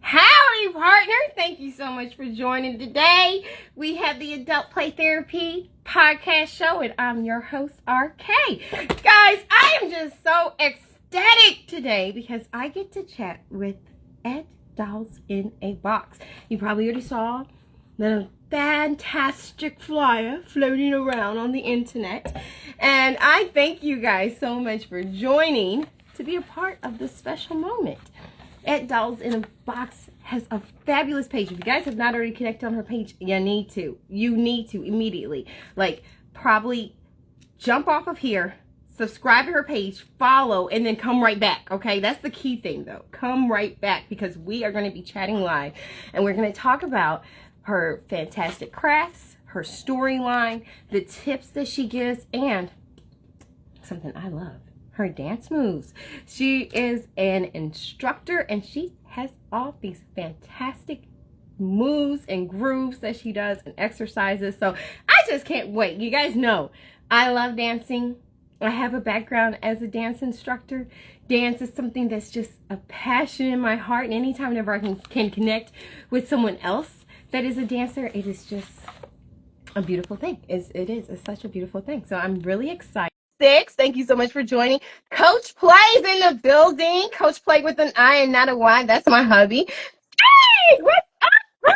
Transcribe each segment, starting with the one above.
Howdy, partner. Thank you so much for joining today. We have the Adult Play Therapy podcast show, and I'm your host, RK. Guys, I am just so ecstatic today because I get to chat with Ed Dolls in a Box. You probably already saw the fantastic flyer floating around on the internet. And I thank you guys so much for joining to be a part of this special moment. Ed Dolls in a Box has a fabulous page. If you guys have not already connected on her page, you need to. You need to immediately. Like, probably jump off of here, subscribe to her page, follow, and then come right back, okay? That's the key thing, though. Come right back because we are going to be chatting live, and we're going to talk about her fantastic crafts, her storyline, the tips that she gives, and something I love, her dance moves. She is an instructor and she has all these fantastic moves and grooves that she does and exercises. So I just can't wait. You guys know I love dancing. I have a background as a dance instructor. Dance is something that's just a passion in my heart, and anytime whenever I can connect with someone else that is a dancer, it is just a beautiful thing. It's such a beautiful thing. So I'm really excited. Thank you so much for joining. Coach Play's in the building. Coach Play with an I and not a Y. That's my hubby. Hey, what's up?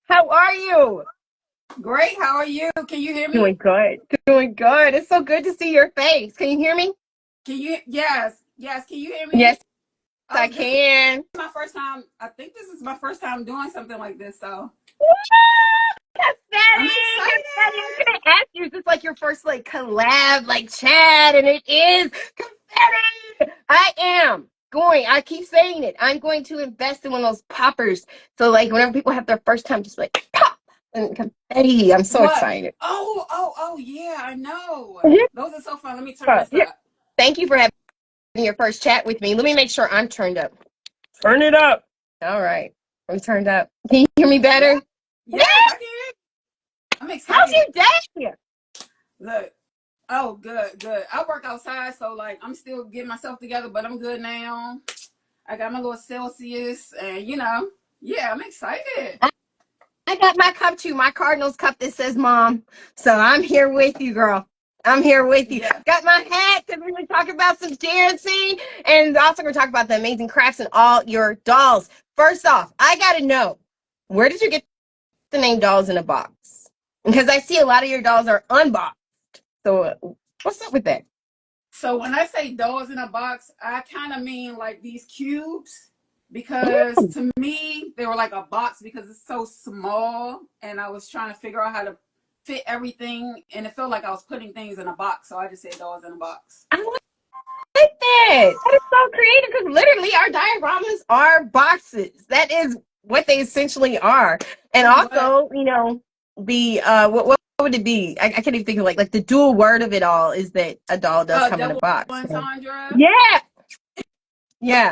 How are you? Great. How are you? Can you hear me? Doing good. Doing good. It's so good to see your face. Can you hear me? Yes. Can you hear me? Yes, I can. My first time. I think this is my first time doing something like this. So. I'm excited. I'm gonna ask you, is this like your first like collab, like chat? And it is confetti. I keep saying it. I'm going to invest in one of those poppers. So like whenever people have their first time, just like pop and confetti. I'm so excited. Oh, yeah, I know. Mhm. Those are so fun. Let me turn this up. Thank you for having your first chat with me. Let me make sure I'm turned up. Turn it up. All right. I'm turned up. Can you hear me better? Yes, I can. I'm excited. How's your day? Look. Oh, good. I work outside, so like I'm still getting myself together, but I'm good now. I got my little Celsius, and yeah, I'm excited. I got my cup too, my Cardinals cup that says mom. So I'm here with you, girl. I'm here with you. Yeah. Got my hat because we're going to talk about some dancing, and also going to talk about the amazing crafts and all your dolls. First off, I got to know, where did you get the name Dolls in a Box? Because I see a lot of your dolls are unboxed. So what's up with that? So when I say dolls in a box, I kind of mean like these cubes, because to me they were like a box because it's so small, and I was trying to figure out how to fit everything, and it felt like I was putting things in a box, so I just said dolls in a box. I like that. That is so creative because literally our dioramas are boxes. That is what they essentially are. And also, the what would it be? I can't even think of like the dual word of it all is that a doll does come in a box. Entendre. Yeah.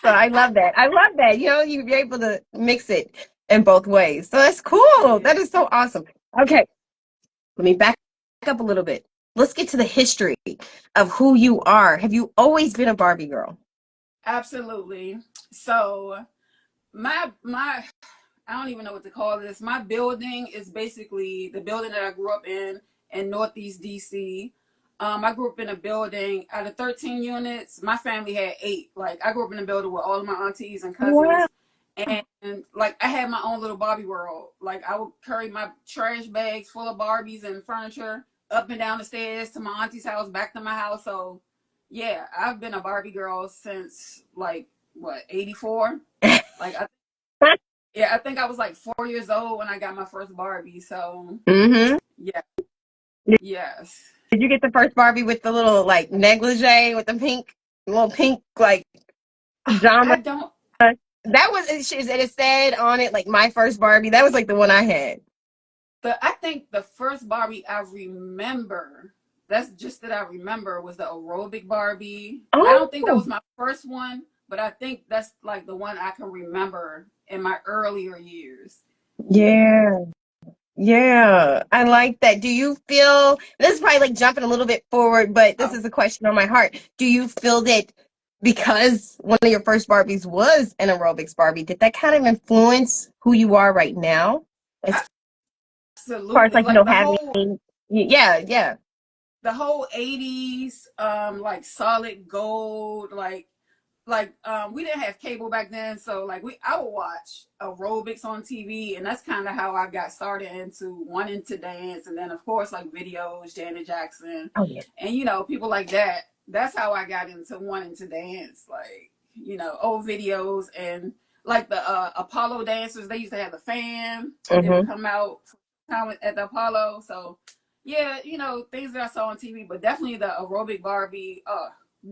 So I love that. You're able to mix it in both ways. So that's cool. That is so awesome. Okay, let me back up a little bit. Let's get to the history of who you are. Have you always been a Barbie girl? Absolutely. So my I don't even know what to call this. My building is basically the building that I grew up in Northeast DC. I grew up in a building out of 13 units. My family had 8. Like I grew up in a building with all of my aunties and cousins. Wow. And like I had my own little Barbie world. Like I would carry my trash bags full of Barbies and furniture up and down the stairs to my auntie's house, back to my house. So yeah, I've been a Barbie girl since like 84? Like I think I was like 4 years old when I got my first Barbie. So yeah. Yes. Did you get the first Barbie with the little like negligee with the little pink like pajama? I don't. That was it said on it like my first Barbie. That was like the one I had. But I think the first Barbie I remember, that's just that I remember, was the aerobic Barbie. I don't think that was my first one, but I think that's like the one I can remember in my earlier years. Yeah, I like that. Do you feel, this is probably like jumping a little bit forward, but this is a question on my heart. Do you feel that because one of your first Barbies was an aerobics Barbie, did that kind of influence who you are right now? As far as Absolutely. like, Like having, yeah. the whole 80s, like solid gold, we didn't have cable back then, so like I would watch aerobics on TV, and that's kind of how I got started into wanting to dance. And then of course like videos, Janet Jackson, Oh yeah. and people like that. That's how I got into wanting to dance, like old videos. And like the Apollo dancers, they used to have the fan. They would Mm-hmm. come out at the Apollo. So yeah, things that I saw on TV, but definitely the aerobic Barbie.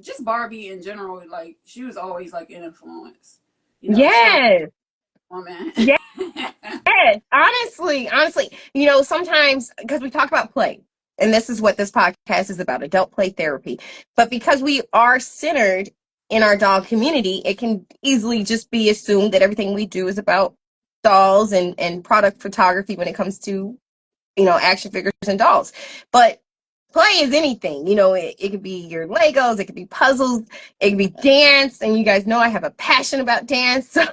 Just Barbie in general, like she was always like an influence, strong Yes. woman. Yes. Honestly, sometimes because we talk about play, and this is what this podcast is about, adult play therapy. But because we are centered in our doll community, it can easily just be assumed that everything we do is about dolls and product photography when it comes to, action figures and dolls. But play is anything. It could be your Legos, it could be puzzles, it could be dance. And you guys know I have a passion about dance. So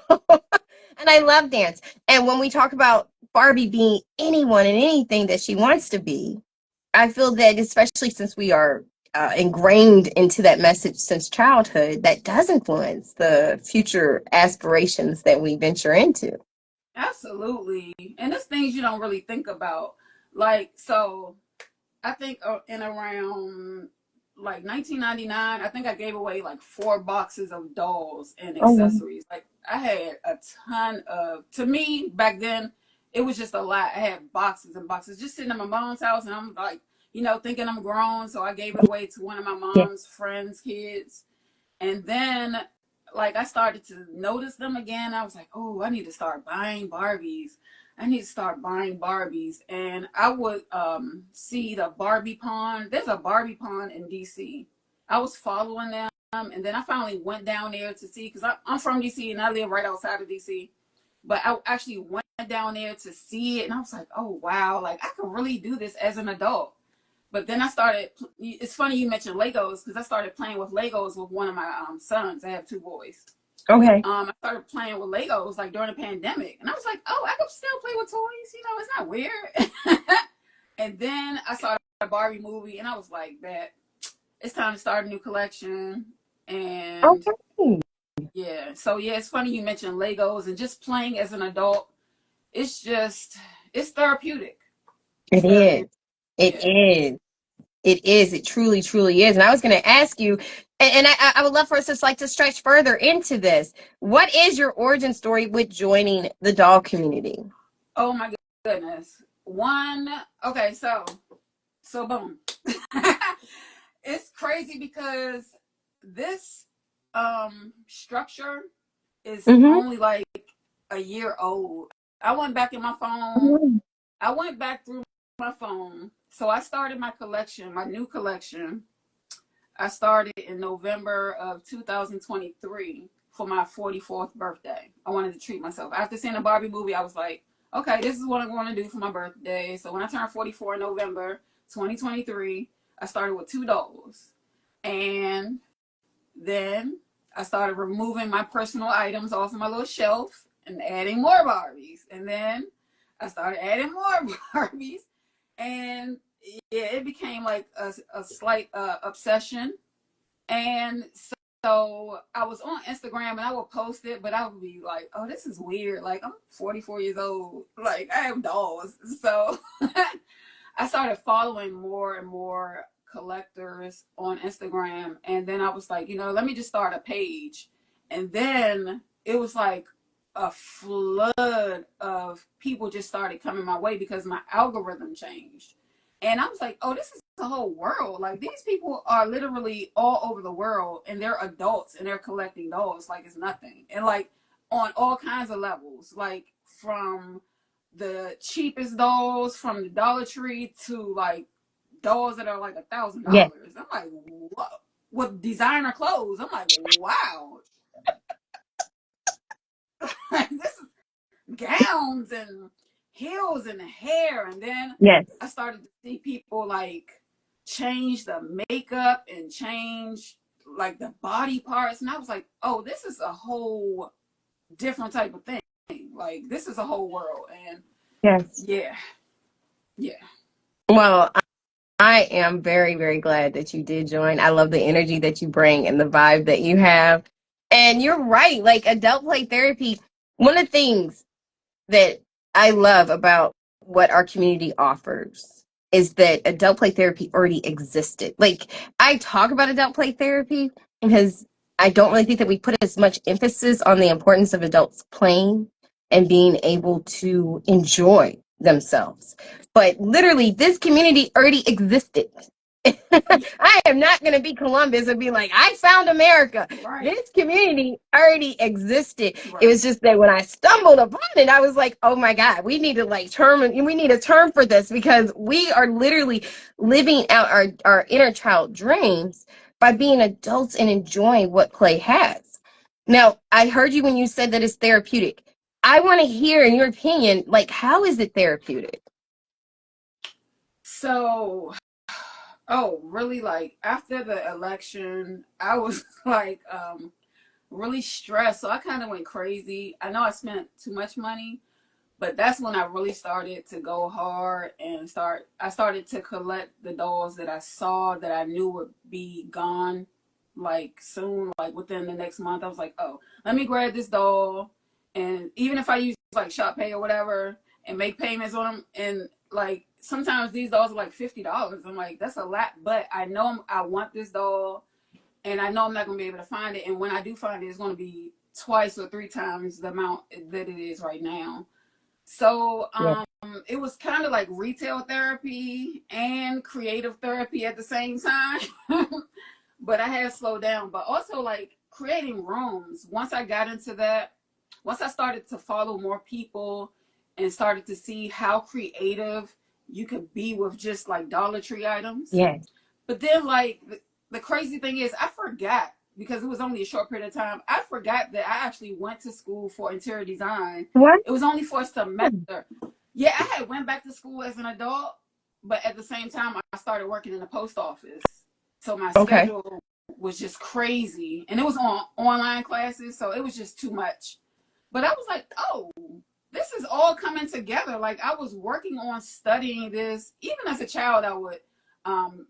and I love dance. And when we talk about Barbie being anyone and anything that she wants to be, I feel that especially since we are ingrained into that message since childhood, that does influence the future aspirations that we venture into. Absolutely, and it's things you don't really think about. Like, so I think in around like 1999, I think I gave away like 4 boxes of dolls and Oh, accessories. Like I had a ton of. To me back then, it was just a lot. I had boxes and boxes just sitting at my mom's house, and I'm like, thinking I'm grown, so I gave it away to one of my yeah. mom's friends' kids. And then like I started to notice them again. I was like, oh, I need to start buying Barbies. I need to start buying Barbies. And I would see the Barbie pond. There's a Barbie pond in DC. I was following them, and then I finally went down there to see, because I'm from DC and I live right outside of DC. But I actually went down there to see it, and I was like, oh wow, like I can really do this as an adult. But then I started. It's funny you mentioned Legos, because I started playing with Legos with one of my sons. I have 2 boys. Okay. I started playing with Legos like during the pandemic, and I was like, "Oh, I can still play with toys. It's not weird." And then I saw the Barbie movie, and I was like, "That it's time to start a new collection." And Okay. yeah, so yeah, it's funny you mentioned Legos and just playing as an adult. It's just it's therapeutic. It's It is. therapeutic. It Yeah. is. It is. It truly, truly is. And I was going to ask you, and I would love for us to stretch further into this. What is your origin story with joining the doll community? Oh my goodness. One. Okay, so boom. It's crazy because this structure is Mm-hmm. only like a year old. I went back in my phone. Mm-hmm. I went back through my phone. So I started my collection, my new collection. I started in November of 2023 for my 44th birthday. I wanted to treat myself. After seeing the Barbie movie, I was like, okay, this is what I'm going to do for my birthday. So when I turned 44 in November 2023, I started with 2 dolls. And then I started removing my personal items off of my little shelf and adding more Barbies. And then I started adding more Barbies. And yeah, it became like a slight obsession. And so I was on Instagram and I would post it, but I would be like, oh, this is weird. Like, I'm 44 years old. Like, I have dolls. So I started following more and more collectors on Instagram. And then I was like, let me just start a page. And then it was like a flood of people just started coming my way because my algorithm changed. And I was like, oh, this is the whole world. Like, these people are literally all over the world, and they're adults and they're collecting dolls like it's nothing. And like on all kinds of levels, like from the cheapest dolls from the Dollar Tree to like dolls that are like $1,000. Yes. I'm like, what? With designer clothes. I'm like, wow. This is gowns and heels and hair. And then Yes. I started to see people like change the makeup and change like the body parts, and I was like, oh, this is a whole different type of thing. Like, this is a whole world. And Yes. yeah. Well, I am very, very glad that you did join. I love the energy that you bring and the vibe that you have. And you're right. Like adult play therapy, one of the things that I love about what our community offers is that adult play therapy already existed. Like I talk about adult play therapy because I don't really think that we put as much emphasis on the importance of adults playing and being able to enjoy themselves. But literally, this community already existed. I am not going to be Columbus and be like, I found America. Right. This community already existed. Right. It was just that when I stumbled upon it, I was like, oh my God, we need to we need a term for this because we are literally living out our inner child dreams by being adults and enjoying what play has. Now, I heard you when you said that it's therapeutic. I want to hear, in your opinion, like, how is it therapeutic? So, oh, really? Like after the election, I was like really stressed. So I kind of went crazy. I know I spent too much money, but that's when I really started to go hard and I started to collect the dolls that I saw that I knew would be gone like soon, like within the next month. I was like, oh, let me grab this doll, and even if I use like Shop Pay or whatever and make payments on them, and like sometimes these dolls are like $50. I'm like, that's a lot, but I know I want this doll, and I know I'm not gonna be able to find it, and when I do find it, it's gonna be twice or three times the amount that it is right now. So Yeah. it was kind of like retail therapy and creative therapy at the same time. But I had to slow down. But also like creating rooms. Once I got into that, once I started to follow more people and started to see how creative you could be with just like Dollar Tree items. Yes. But then like the crazy thing is I forgot, because it was only a short period of time. I forgot that I actually went to school for interior design. What? It was only for a semester. Yeah, I had went back to school as an adult, but at the same time, I started working in the post office. So my Okay. schedule was just crazy. And it was on online classes, so it was just too much. But I was like, oh, this is all coming together. Like I was working on studying this. Even as a child, I would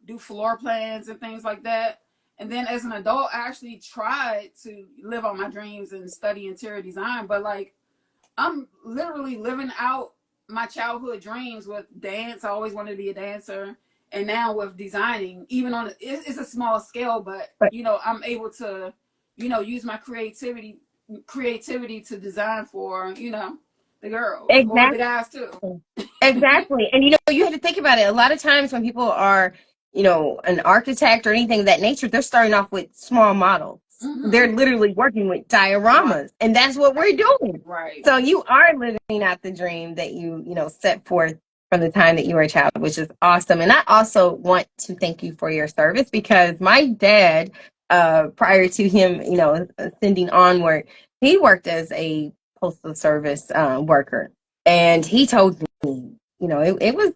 do floor plans and things like that. And then as an adult, I actually tried to live on my dreams and study interior design. But like, I'm literally living out my childhood dreams with dance. I always wanted to be a dancer. And now with designing, even on it's a small scale, but But you know, I'm able to, you know, use my creativity to design for, you know, the girls or the exactly. guys too. Exactly. And you know, you have to think about it. A lot of times when people are, you know, an architect or anything of that nature, they're starting off with small models. Mm-hmm. They're literally working with Right. dioramas, and that's what we're doing. Right. So you are living out the dream that you know, set forth from the time that you were a child, which is awesome. And I also want to thank you for your service because my dad, prior to him, you know, ascending onward, he worked as a postal service worker, and he told me, you know, it was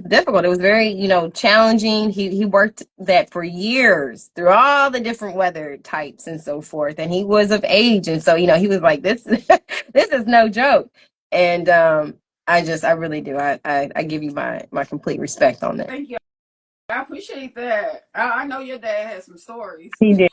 difficult. It was very, you know, challenging. He worked that for years through all the different weather types and so forth. And he was of age, and so you know, he was like, this this is no joke. And I really do. I give you my complete respect on that. Thank you. I appreciate that. I know your dad has some stories. He did.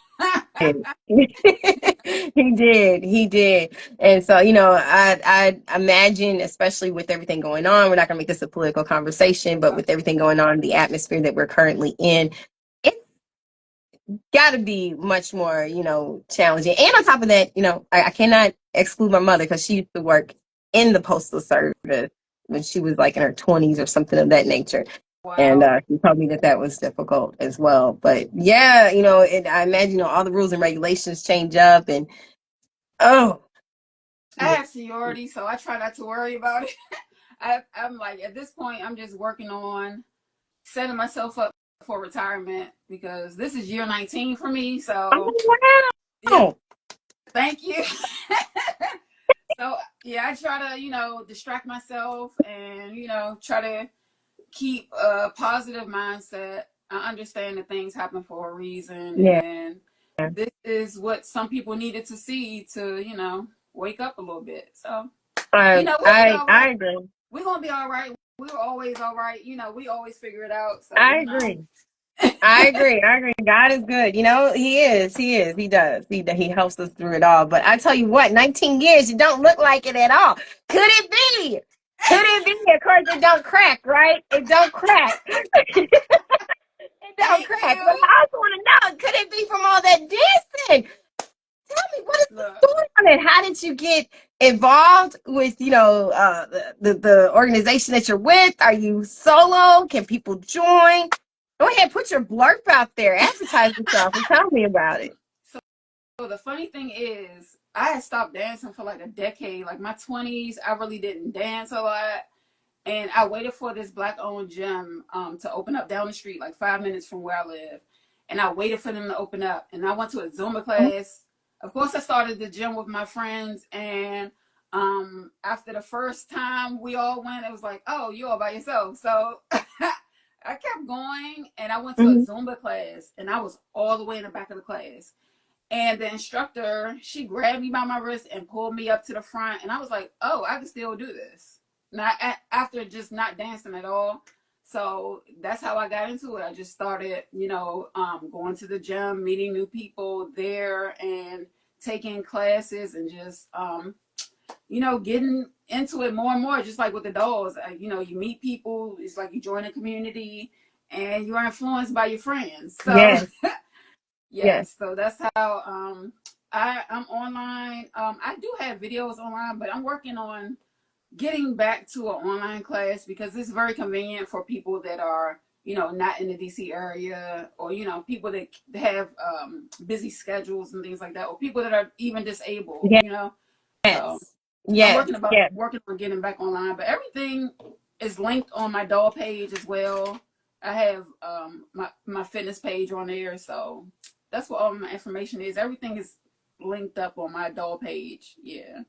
He did. And so, you know, I imagine, especially with everything going on, we're not gonna make this a political conversation, but with everything going on, the atmosphere that we're currently in, it's gotta be much more, you know, challenging. And on top of that, you know, I cannot exclude my mother because she used to work in the postal service when she was like in her 20s or something of that nature. And Wow. she told me that that was difficult as well. But yeah, you know, I imagine, you know, all the rules and regulations change up, and oh, I yeah. have seniority, so I try not to worry about it. I'm like, at this point, I'm just working on setting myself up for retirement, because this is year 19 for me. So, Oh yeah, wow. thank you. So, yeah, I try to, you know, distract myself and, you know, try to keep a positive mindset. I understand that things happen for a reason, Yeah. and this is what some people needed to see to, wake up a little bit. So, we'll be all right. I agree. We're going to be all right. We were always all right. We always figure it out. So, I agree. I agree. I agree. God is good. He is. He is. He does. He helps us through it all. But I tell you what, 19 years, you don't look like it at all. Could it be? Could it be? Of course, it don't crack, right? It don't crack. It don't Thank crack. But you. I also want to know, could it be from all that dancing? Tell me, what is the Look, story on it? How did you get involved with, the organization that you're with? Are you solo? Can people join? Go ahead, put your blurb out there, advertise yourself, and tell me about it. so the funny thing is, I had stopped dancing for like a decade. Like my 20s, I really didn't dance a lot. And I waited for this black-owned gym to open up down the street, like 5 minutes from where I live. And I waited for them to open up. And I went to a Zumba class. Of course, I started the gym with my friends. And after the first time we all went, it was like, oh, you all by yourself. So I kept going. And I went to a Mm-hmm. Zumba class. And I was all the way in the back of the class. And the instructor, she grabbed me by my wrist and pulled me up to the front. And I was like, oh, I can still do this. Not after just not dancing at all. So that's how I got into it. I just started, going to the gym, meeting new people there and taking classes and just, getting into it more and more, just like with the dolls. You meet people. It's like you join a community and you are influenced by your friends. So Yes, yes, yes, so that's how I'm online. I do have videos online, but I'm working on getting back to an online class because it's very convenient for people that are, not in the DC area, or, people that have busy schedules and things like that, or people that are even disabled. So yes, I'm yes, yes. working on getting back online, but everything is linked on my doll page as well. I have my fitness page on there, so that's what all my information is. Everything is linked up on my doll page. Yeah.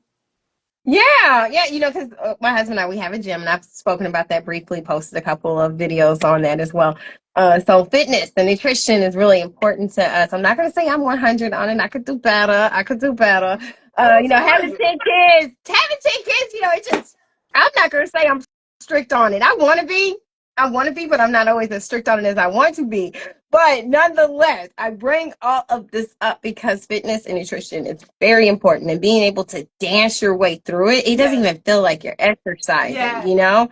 Yeah, yeah, because my husband and I, we have a gym, and I've spoken about that briefly, posted a couple of videos on that as well. So fitness and nutrition is really important to us. I'm not going to say I'm 100 on it. I could do better. I could do better. Oh, Having 10 400. kids, it's just, I'm not going to say I'm strict on it. I want to be, but I'm not always as strict on it as I want to be. But nonetheless, I bring all of this up because fitness and nutrition is very important, and being able to dance your way through it, it doesn't Yes. even feel like you're exercising, Yes. you know?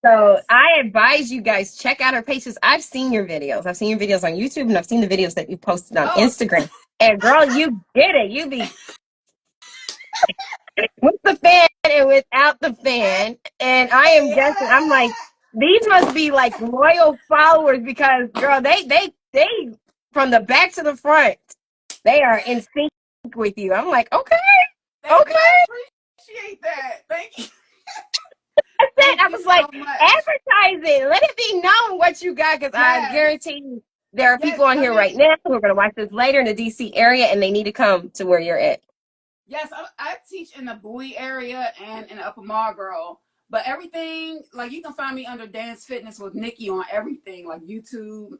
So Yes. I advise you guys check out her pages. I've seen your videos. I've seen your videos on YouTube, and I've seen the videos that you posted on Oh, Instagram. And girl, you get it. You be with the fan and without the fan. And I am guessing, I'm like, these must be like loyal followers because girl, they from the back to the front, they are in sync with you. I'm like, okay, thank you. okay. I appreciate that. Thank you. That's it. Thank I you was like, so much. advertise it. Let it be known what you got, because I Yes. guarantee you there are Yes. people on I here right mean, now who are gonna watch this later in the DC area and they need to come to where you're at. yes, I teach in the Bowie area and in Upper Marlboro. But everything, like you can find me under Dance Fitness with Nikki on everything, like YouTube,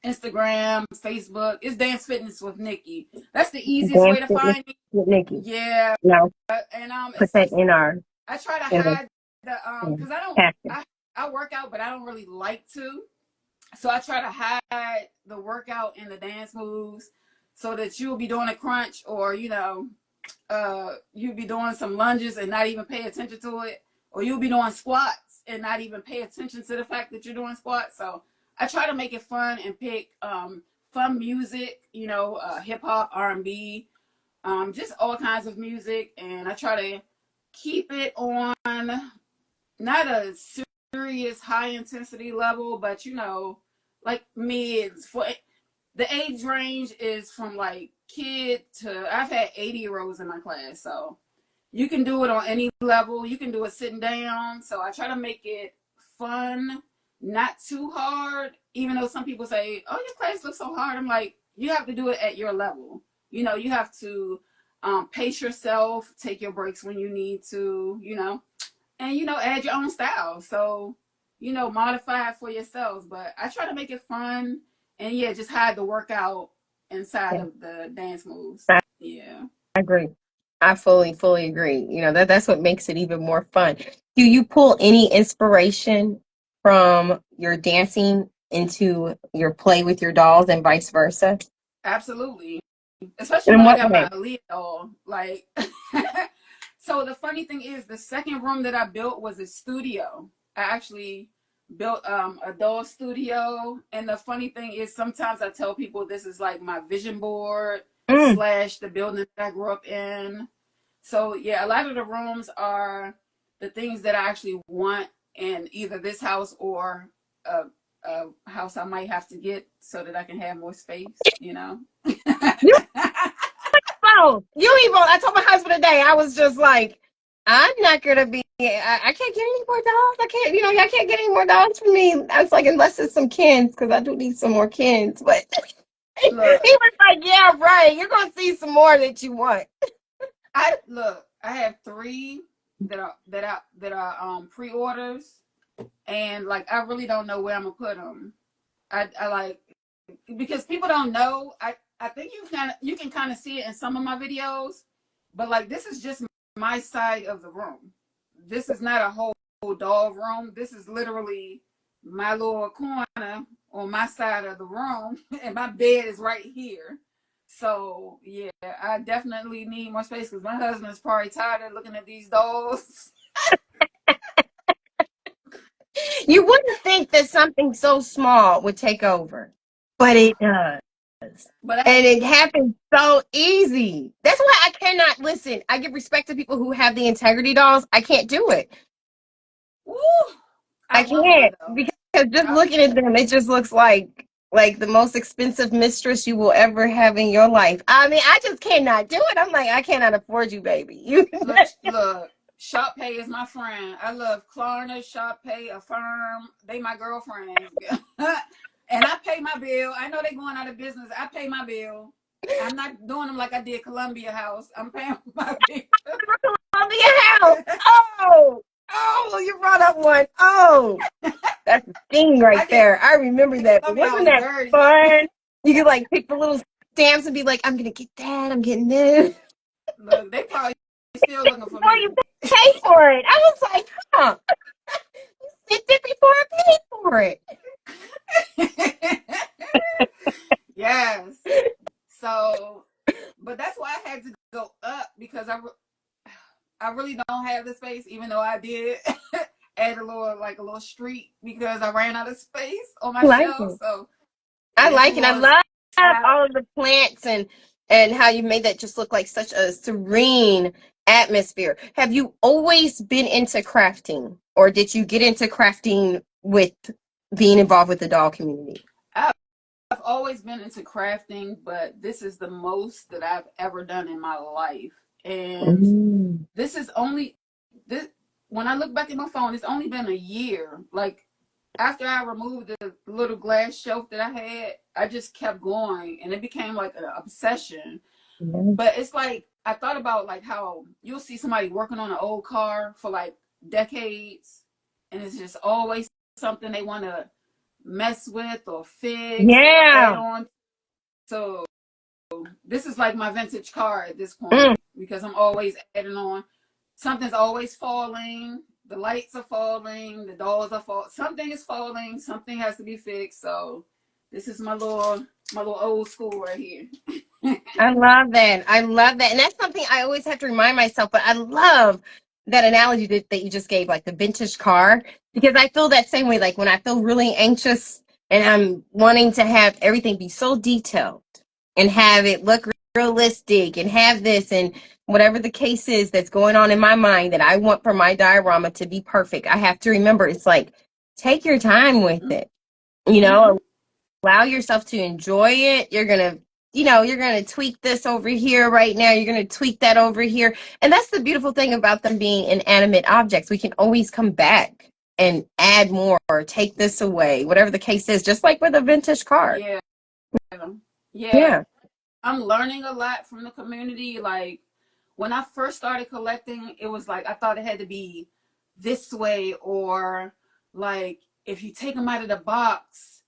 Instagram, Facebook. It's Dance Fitness with Nikki. That's the easiest Dance way to fitness find me. with Nikki. Yeah, No, and put that in our I try to in the hide the because I don't caption. I work out, but I don't really like to. So I try to hide the workout and the dance moves so that you'll be doing a crunch, or you'll be doing some lunges and not even pay attention to it, or you'll be doing squats and not even pay attention to the fact that you're doing squats. So I try to make it fun and pick fun music, hip hop, R&B, just all kinds of music, and I try to keep it on not a serious high intensity level, but like mids. For the age range is from like kid to, I've had 80-year-olds in my class, so you can do it on any level. You can do it sitting down. So I try to make it fun, not too hard. Even though some people say, "Oh, your class looks so hard," I'm like, you have to do it at your level. You have to pace yourself, take your breaks when you need to. And add your own style. So modify it for yourselves. But I try to make it fun, and yeah, just hide the workout inside Yeah. of the dance moves. I Yeah. agree. I fully agree. That's what makes it even more fun. Do you pull any inspiration from your dancing into your play with your dolls and vice versa? Absolutely. Especially In when I what got my way? Aaliyah doll. Like, so the funny thing is, the second room that I built was a studio. I actually built a doll studio. And the funny thing is, sometimes I tell people this is like my vision board Mm. slash the building that I grew up in. So yeah, a lot of the rooms are the things that I actually want in either this house or a, a house I might have to get so that I can have more space, you know? You both. I told my husband today, I was just like, I'm not gonna be. I can't get any more dogs. I can't. I can't get any more dogs for me. I was like, unless it's some kins, because I do need some more kins. But he Look, was like, yeah, right. You're gonna see some more that you want. I have three that are pre-orders, and like I really don't know where I'm gonna put them. I like, because people don't know. I think you can kind of see it in some of my videos, but like this is just my side of the room. This is not a whole doll room. This is literally my little corner on my side of the room, and my bed is right here. So yeah, I definitely need more space because my husband's probably tired of looking at these dolls. You wouldn't think that something so small would take over, but it does. But I And it happens so easy. That's why I cannot listen. I give respect to people who have the integrity dolls. I can't do it. woo, I I want one can't though. because just I, looking at them, it just looks like the most expensive mistress you will ever have in your life. I mean, I just cannot do it. I'm like, I cannot afford you, baby. You look, Shop Pay is my friend. I love Klarna, Shop Pay, Affirm. They my girlfriends. And I pay my bill. I know they going out of business. I pay my bill. I'm not doing them like I did Columbia House. I'm paying my bill. Columbia House. You brought up one. Oh, that's the thing right I did there. I remember that. But Columbia wasn't House that dirty. fun? You could like pick the little stamps and be like, I'm gonna get that. I'm getting this. Look, they probably still looking for Before you me. pay for it, I was like, huh? You sent it before I paid for it. Yes. So, but that's why I had to go up because I really don't have the space, even though I did add a little street because I ran out of space on I my like shelf. it. So I yeah, like some it. I little love tile. all of the plants and how you made that just look like such a serene atmosphere. Have you always been into crafting, or did you get into crafting with being involved with the doll community? I've always been into crafting, but this is the most that I've ever done in my life. And Mm. this is only this when I look back at my phone, it's only been a year. Like after I removed the little glass shelf that I had, I just kept going and it became like an obsession. Mm. But it's like I thought about like how you'll see somebody working on an old car for like decades and it's just always something they want to mess with or fix or add Yeah. on. So this is like my vintage car at this Mm. point because I'm always adding on. Something's always falling. The lights are falling. The doors are falling. Something is falling. Something has to be fixed. So this is my little old school right here. I love that. I love that. And that's something I always have to remind myself, but I love that analogy that you just gave, like the vintage car, because I feel that same way. Like when I feel really anxious and I'm wanting to have everything be so detailed and have it look realistic and have this and whatever the case is that's going on in my mind that I want for my diorama to be perfect, I have to remember it's like, take your time with it. You Mm-hmm. know, allow yourself to enjoy it. You're gonna tweak this over here right now. You're gonna tweak that over here. And that's the beautiful thing about them being inanimate objects. We can always come back and add more or take this away, whatever the case is, just like with a vintage car. Yeah. Yeah. Yeah. I'm learning a lot from the community. Like when I first started collecting, it was like I thought it had to be this way, or like if you take them out of the box,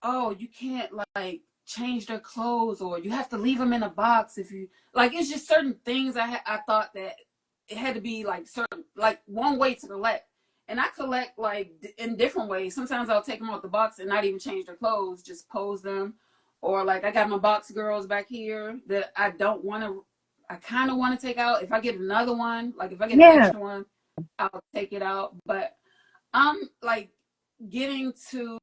oh, you can't like change their clothes, or you have to leave them in a box if you like. It's just certain things I thought that it had to be like certain, like one way to collect. And I collect like in different ways. Sometimes I'll take them out the box and not even change their clothes, just pose them. Or like I got my box girls back here that I don't want to, I kind of want to take out. If I get another one, like if I get an Yeah. extra one, I'll take it out. But I'm like getting to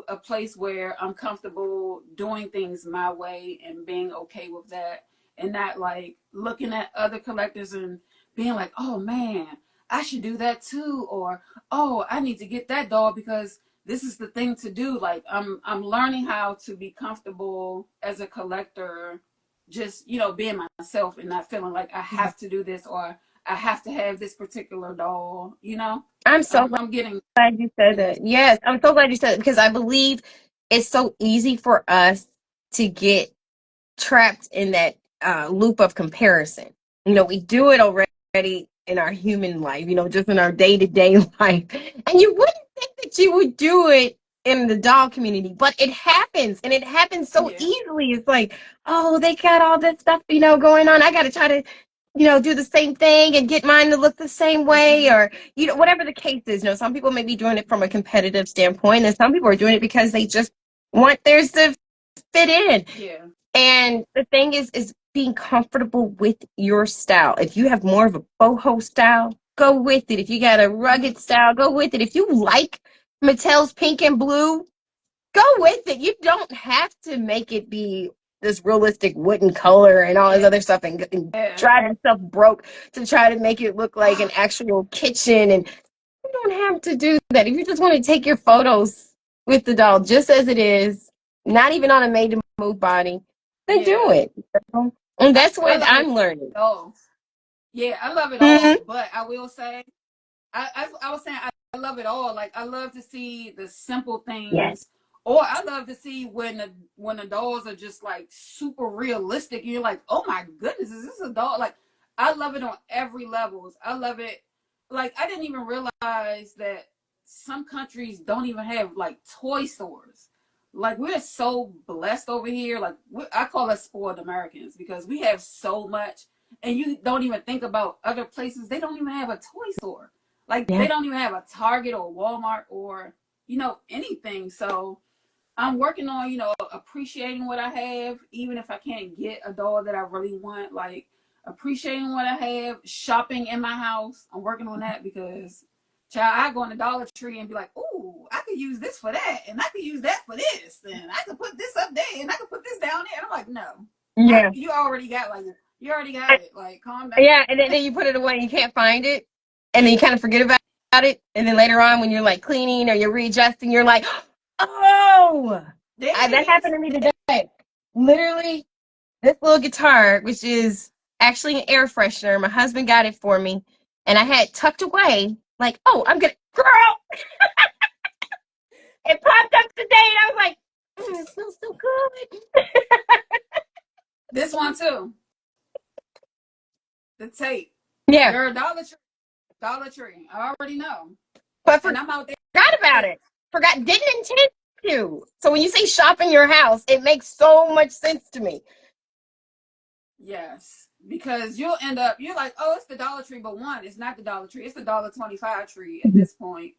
a place where I'm comfortable doing things my way and being okay with that, and not like looking at other collectors and being like, oh man, I should do that too, or oh, I need to get that doll because this is the thing to do. Like I'm learning how to be comfortable as a collector, just being myself and not feeling like I have to do this or I have to have this particular doll. I'm so I'm getting glad you said that. Yes, I'm so glad you said it because I believe it's so easy for us to get trapped in that loop of comparison. We do it already in our human life, just in our day-to-day life. And you wouldn't think that you would do it in the doll community, but it happens, and it happens so yeah. easily. It's like, oh, they got all this stuff, going on. I got to try to, do the same thing and get mine to look the same way, Mm-hmm. or, whatever the case is. Some people may be doing it from a competitive standpoint, and some people are doing it because they just want theirs to fit in. Yeah. And the thing is being comfortable with your style. If you have more of a boho style, go with it. If you got a rugged style, go with it. If you like Mattel's pink and blue, go with it. You don't have to make it be this realistic wooden color and all this Yeah. other stuff and drive yourself broke to try to make it look like an actual kitchen. And you don't have to do that. If you just want to take your photos with the doll just as it is, not even on a made to move body, then do Yeah. it. And that's I what love it I'm learning. all. Yeah, I love it Mm-hmm. all. But I will say, I was saying I love it all. Like I love to see the simple Yes. things, or I love to see when the dolls are just like super realistic. And you're like, oh my goodness, is this a doll? Like I love it on every levels. I love it. Like I didn't even realize that some countries don't even have like toy stores. Like we're so blessed over here. Like I call us spoiled Americans because we have so much, and you don't even think about other places. They don't even have a toy store. Like Yeah. they don't even have a Target or Walmart or anything. So I'm working on appreciating what I have, even if I can't get a doll that I really want. Like appreciating what I have, shopping in my house. I'm working on that because, child, I go in the Dollar Tree and be like, "Ooh, I could use this for that, and I could use that for this, and I could put this up there, and I could put this down there." And I'm like, "No, Yeah. you already got it. Like, calm down." Yeah. And then you put it away and you can't find it. And then you kind of forget about it. And then later on, when you're like cleaning or you're readjusting, you're like, oh, There that it is. happened to me today. Literally, this little guitar, which is actually an air freshener. My husband got it for me, and I had tucked away, like, oh, I'm gonna, girl. It popped up today, and I was like, it smells so good. This one too. The tape. Yeah, Girl, Dollar Tree. Dollar Tree. I already know. but And I'm out there. forgot about it. Didn't intend to. So when you say shop in your house, it makes so much sense to me. Yes. Because you'll end up, you're like, oh, it's the Dollar Tree, but one, it's not the Dollar Tree. It's the $1.25 tree at this point.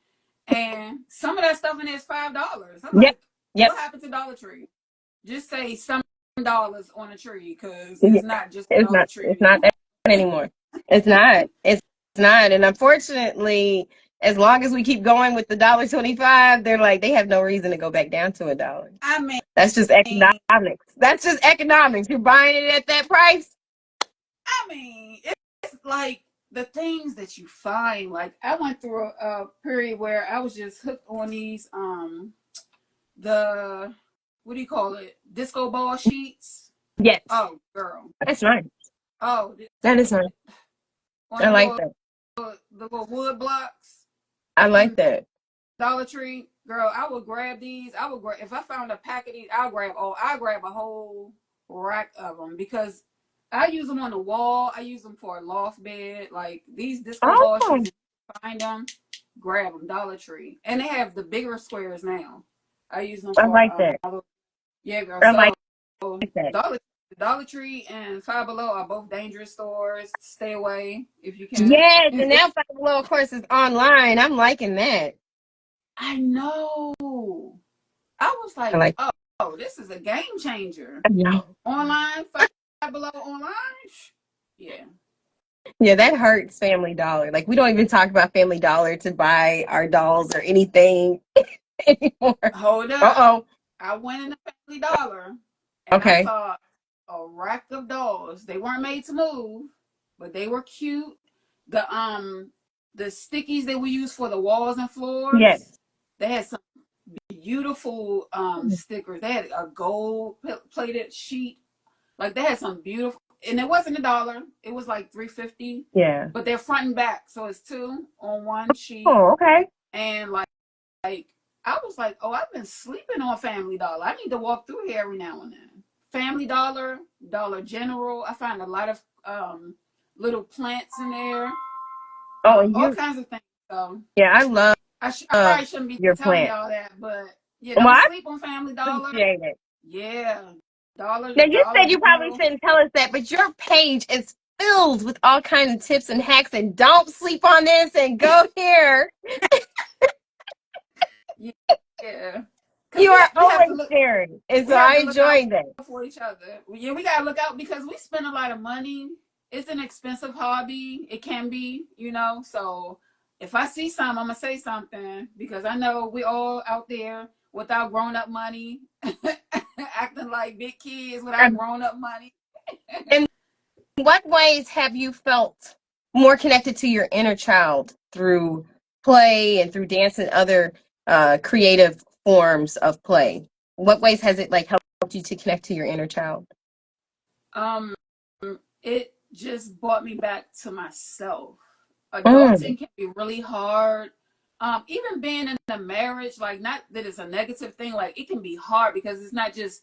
And some of that stuff in there is $5. I'm Yep, like, yep. what happened to Dollar Tree? Just say some dollars on a tree because Yeah. it's not just a It's Dollar not. Tree It's not anymore. that anymore. It's not. It's not. And unfortunately, as long as we keep going with the $1.25, they're like they have no reason to go back down to $1. I mean, That's just economics. That's just economics. You're buying it at that price. it's like the things that you find. Like I went through a period where I was just hooked on these the what do you call it, disco ball sheets. Yes, Oh girl. that's nice. Oh, That is nice. on I like that. the little wood blocks I like from that. Dollar Tree. Girl, I would grab these. I would grab, if I found a pack of these, I'll grab a whole rack of them because I use them on the wall. I use them for a loft bed. Like these disco ball Oh, sheets, if you find them, grab them. Dollar Tree, and they have the bigger squares now. I use them I for like that. yeah, girl. I like So that. Dollar Tree and Five Below are both dangerous stores. Stay away if you can. Yes, and now Five Below, of course, is online. I'm liking that. I know. I was I like, like. oh, this is a game changer. No. Online, Five Below online. Yeah. Yeah, that hurts Family Dollar. Like we don't even talk about Family Dollar to buy our dolls or anything anymore. Hold Uh up. oh. I went in the Family Dollar and I Okay. saw a rack of dolls. They weren't made to move, but they were cute. The stickies that we use for the walls and Yes. floors, they had some beautiful stickers. They had a gold plated sheet. Like they had some beautiful, and it wasn't $1. It was like $3.50. Yeah. But they're front and back, so it's two on one sheet. Oh, okay. And like I was like, oh, I've been sleeping on Family Dollar. I need to walk through here every now and then. Family Dollar, Dollar General. I find a lot of little plants in there, Oh, all you. kinds of things. So Yeah, I love I probably shouldn't be your telling plant. y'all that, but yeah, Well, don't I sleep on Family Dollar. appreciate it. Yeah, Now you Dollar said you probably General. shouldn't tell us that, but your page is filled with all kinds of tips and hacks and don't sleep on this and go here. Yeah, because You are we have to always look. sharing. And so We have I to look out enjoyed that. for each other. Yeah, we gotta look out because we spend a lot of money. It's an expensive hobby. It can be, So if I see something, I'm gonna say something because I know we all out there without grown up money, acting like big kids without grown up money. In what ways have you felt more connected to your inner child through play and through dance and other creative forms of play? What ways has it like helped you to connect to your inner child? Um, it just brought me back to myself. Mm. Adulting can be really hard. Even being in a marriage, like not that it's a negative thing, like it can be hard because it's not just,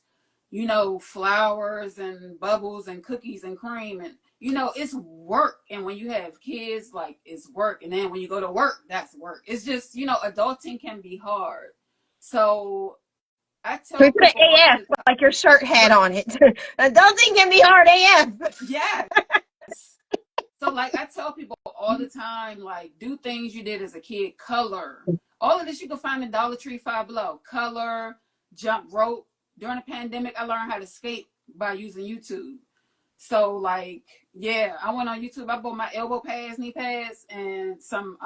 flowers and bubbles and cookies and cream and it's work. And when you have kids, like it's work. And then when you go to work, that's work. It's just, adulting can be hard. So I So we tell put an people all AF the like your shirt had time, on it. Adulting can be hard AF. yes. So like I tell people all the time, like do things you did as a kid, color. All of this you can find in Dollar Tree, Five Below. Color, jump rope. During the pandemic, I learned how to skate by using YouTube. So like, yeah, I went on YouTube. I bought my elbow pads, knee pads, and some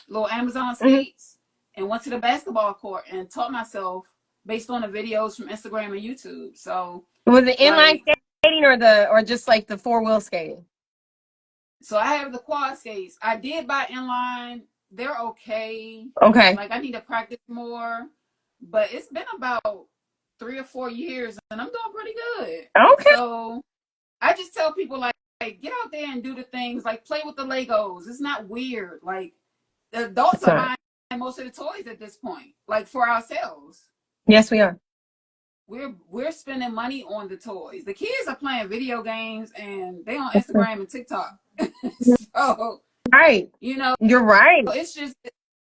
little Amazon Mm-hmm. skates, and went to the basketball court and taught myself based on the videos from Instagram and YouTube. So Was it inline like, skating or just like the four-wheel skating? so I have the quad skates. I did buy inline. They're okay. Okay. Like I need to practice more, but it's been about 3 or 4 years, and I'm doing pretty good. Okay. So I just tell people like get out there and do the things like play with the Legos. It's not weird. Like the adults That's are right. buying most of the toys at this point, like for ourselves. Yes, we are. We're spending money on the toys. The kids are playing video games and they on Instagram and TikTok. So Right. you know, You're right.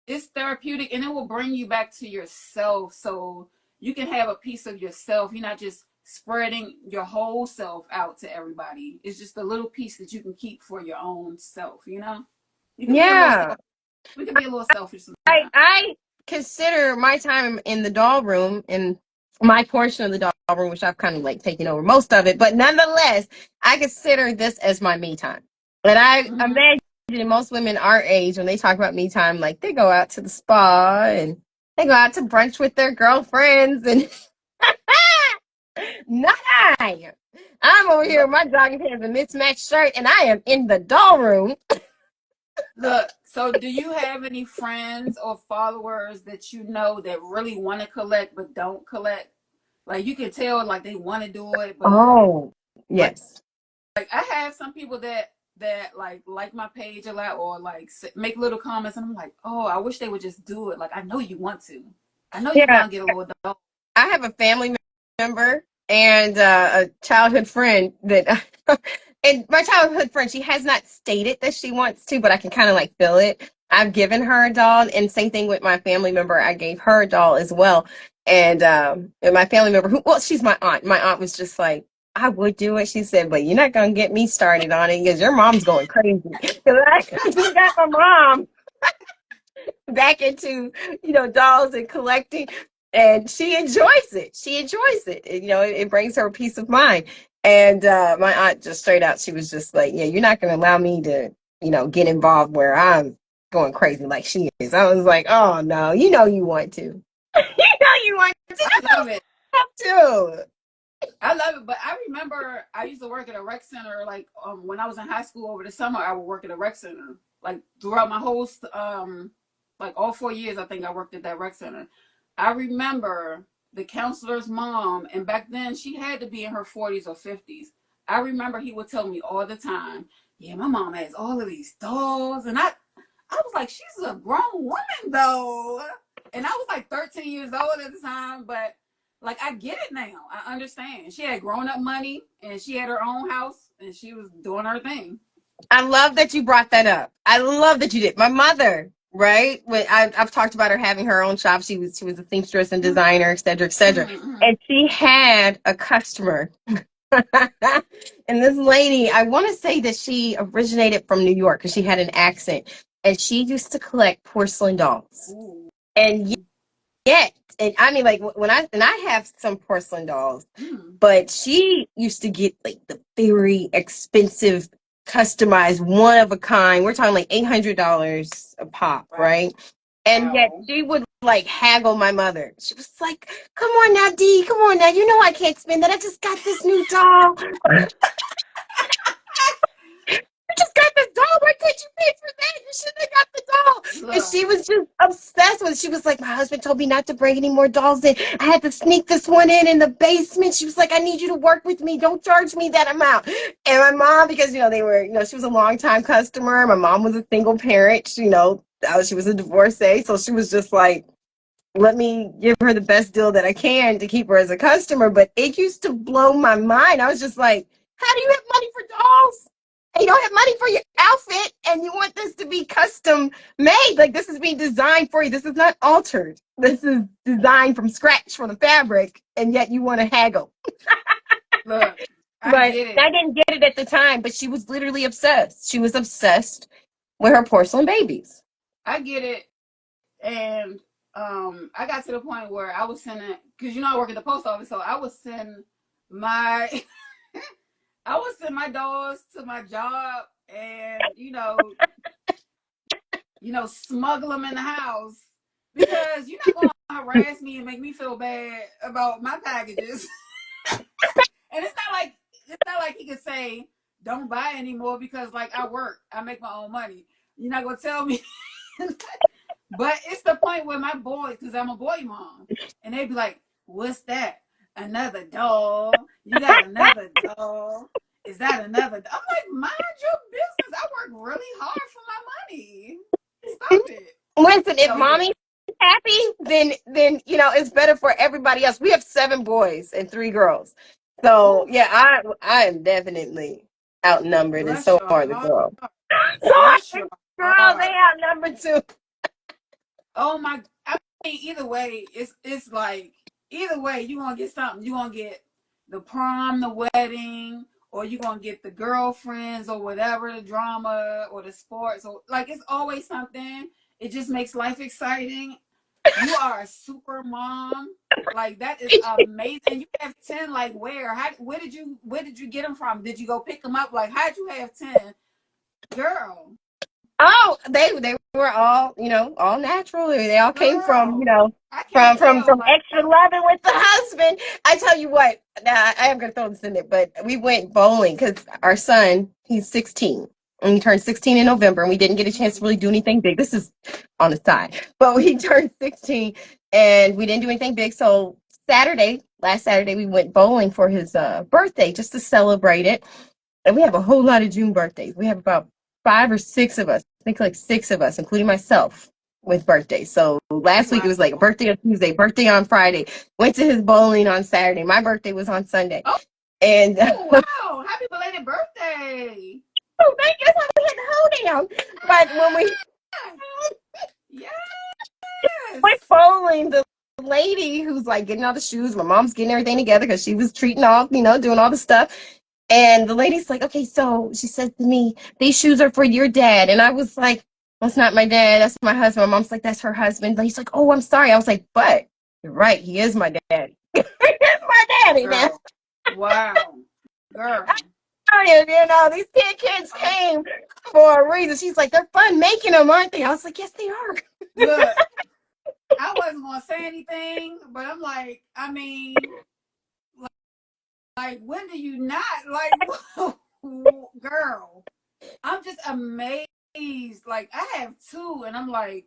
it's therapeutic and it will bring you back to yourself so you can have a piece of yourself. You're not just spreading your whole self out to everybody. It's just a little piece that you can keep for your own self. You can be a little Yeah. selfish. We can be a little selfish sometimes. I consider my time in the doll room and my portion of the doll room, which I've kind of like taken over most of it, but nonetheless, I consider this as my me time. And I Mm-hmm. imagine most women our age, when they talk about me time, like they go out to the spa and they go out to brunch with their girlfriends and not I. I'm over here Look, in my jogging pants and mismatched shirt and I am in the doll room. look, so do you have any friends or followers that you know that really want to collect but don't collect? Like you can tell like they want to do it, but Oh, like yes. I have some people that like my page a lot or like make little comments and I'm like, oh, I wish they would just do it. Like I know you want to. I know you're Yeah. gonna get a little dope. I have a family member and a childhood friend that, and my childhood friend, she has not stated that she wants to, but I can kind of like feel it. I've given her a doll, and same thing with my family member. I gave her a doll as well. And my family member, she's my aunt. My aunt was just like, I would do it. She said, but you're not gonna get me started on it because your mom's going crazy. Because I got my mom back into, dolls and collecting, and she enjoys it. She enjoys it. It brings her peace of mind. And my aunt just straight out, she was just like, yeah, you're not going to allow me to, get involved where I'm going crazy like she is. I was like, oh no, you want to. You want to. I love it. Too. I love it, but I remember I used to work at a rec center. Like when I was in high school over the summer, I would work at a rec center. Like throughout my whole like all 4 years, I think I worked at that rec center. I remember the counselor's mom, and back then she had to be in her 40s or 50s. I remember he would tell me all the time, yeah, my mom has all of these dolls. And I was like, she's a grown woman though. And I was like 13 years old at the time, but like I get it now. I understand. She had grown up money and she had her own house and she was doing her thing. I love that you brought that up. I love that you did. My mother, right? When I've talked about her having her own shop. She was a seamstress and designer, et cetera, et cetera. Mm-hmm. And she had a customer. And this lady, I want to say that she originated from New York because she had an accent. And she used to collect porcelain dolls. Ooh. And yet, and I mean, like when I have some porcelain dolls, but she used to get like the very expensive, customized, one of a kind. We're talking like $800 a pop, Wow. right? And yet she would like haggle my mother. She was like, "Come on now, Dee, come on now. You know I can't spend that. I just got this new doll." Just got this doll. Why can't you pay for that? You shouldn't have got the doll. And she was just obsessed with it. She was like, my husband told me not to bring any more dolls in. I had to sneak this one in the basement. She was like, I need you to work with me. Don't charge me that amount. And my mom, because, they were, she was a longtime customer. My mom was a single parent, she was a divorcee. So she was just like, let me give her the best deal that I can to keep her as a customer. But it used to blow my mind. I was just like, how do you have money for dolls? And you don't have money for your outfit, and you want this to be custom made. Like, this is being designed for you. This is not altered. This is designed from scratch from the fabric, and yet you want to haggle. Look, I get it. I didn't get it at the time, but she was literally obsessed. She was obsessed with her porcelain babies. I get it. And I got to the point where I was sending, because I work at the post office, so I would send my dolls to my job and smuggle them in the house because you're not going to harass me and make me feel bad about my packages. And it's not like he could say don't buy anymore because like I work, I make my own money. You're not gonna tell me. But it's the point where my boys, because I'm a boy mom, and they'd be like, what's that? Another doll? You got another doll? Is that another doll? I'm like, mind your business. I work really hard for my money. Stop it. Listen, if mommy's happy, then it's better for everybody else. We have 7 boys and 3 girls. So yeah, I am definitely outnumbered, and so are the girls. Bless your Girl, they outnumbered too. Oh my! I mean, either way, it's like either way, you gonna get something. You gonna get the prom, the wedding, or you gonna get the girlfriends or whatever, the drama or the sports, or like it's always something. It just makes life exciting. You are a super mom. Like that is amazing. And you have 10. Like where? Where did you get them from? Did you go pick them up? Like how'd you have 10, girl? Oh, they were all, all natural. They all came from, from extra loving with the husband. I tell you what, now I am going to throw this in there, but we went bowling because our son, he's 16. And he turned 16 in November, and we didn't get a chance to really do anything big. This is on the side. But he turned 16, and we didn't do anything big. So last Saturday, we went bowling for his birthday just to celebrate it. And we have a whole lot of June birthdays. We have about 5 or 6 of us. I think like 6 of us, including myself, with birthdays. So last week it was like a birthday on Tuesday, birthday on Friday. Went to his bowling on Saturday. My birthday was on Sunday. Oh, and wow! Happy belated birthday! Oh, thank you. That's why we had the hold down. But when we yes, went bowling the lady who's like getting all the shoes. My mom's getting everything together because she was treating all, doing all the stuff. And the lady's like, okay, so she said to me, these shoes are for your dad. And I was like, that's not my dad. That's my husband. My mom's like, that's her husband. He's like, oh, I'm sorry. I was like, but you're right. He is my daddy. He is my daddy now. Girl. Wow. Girl. These 10 kids came for a reason. She's like, they're fun making them, aren't they? I was like, yes, they are. Look, I wasn't going to say anything, but I'm like, I mean, like, when do you not? Like, girl, I'm just amazed. Like, I have two, and I'm like,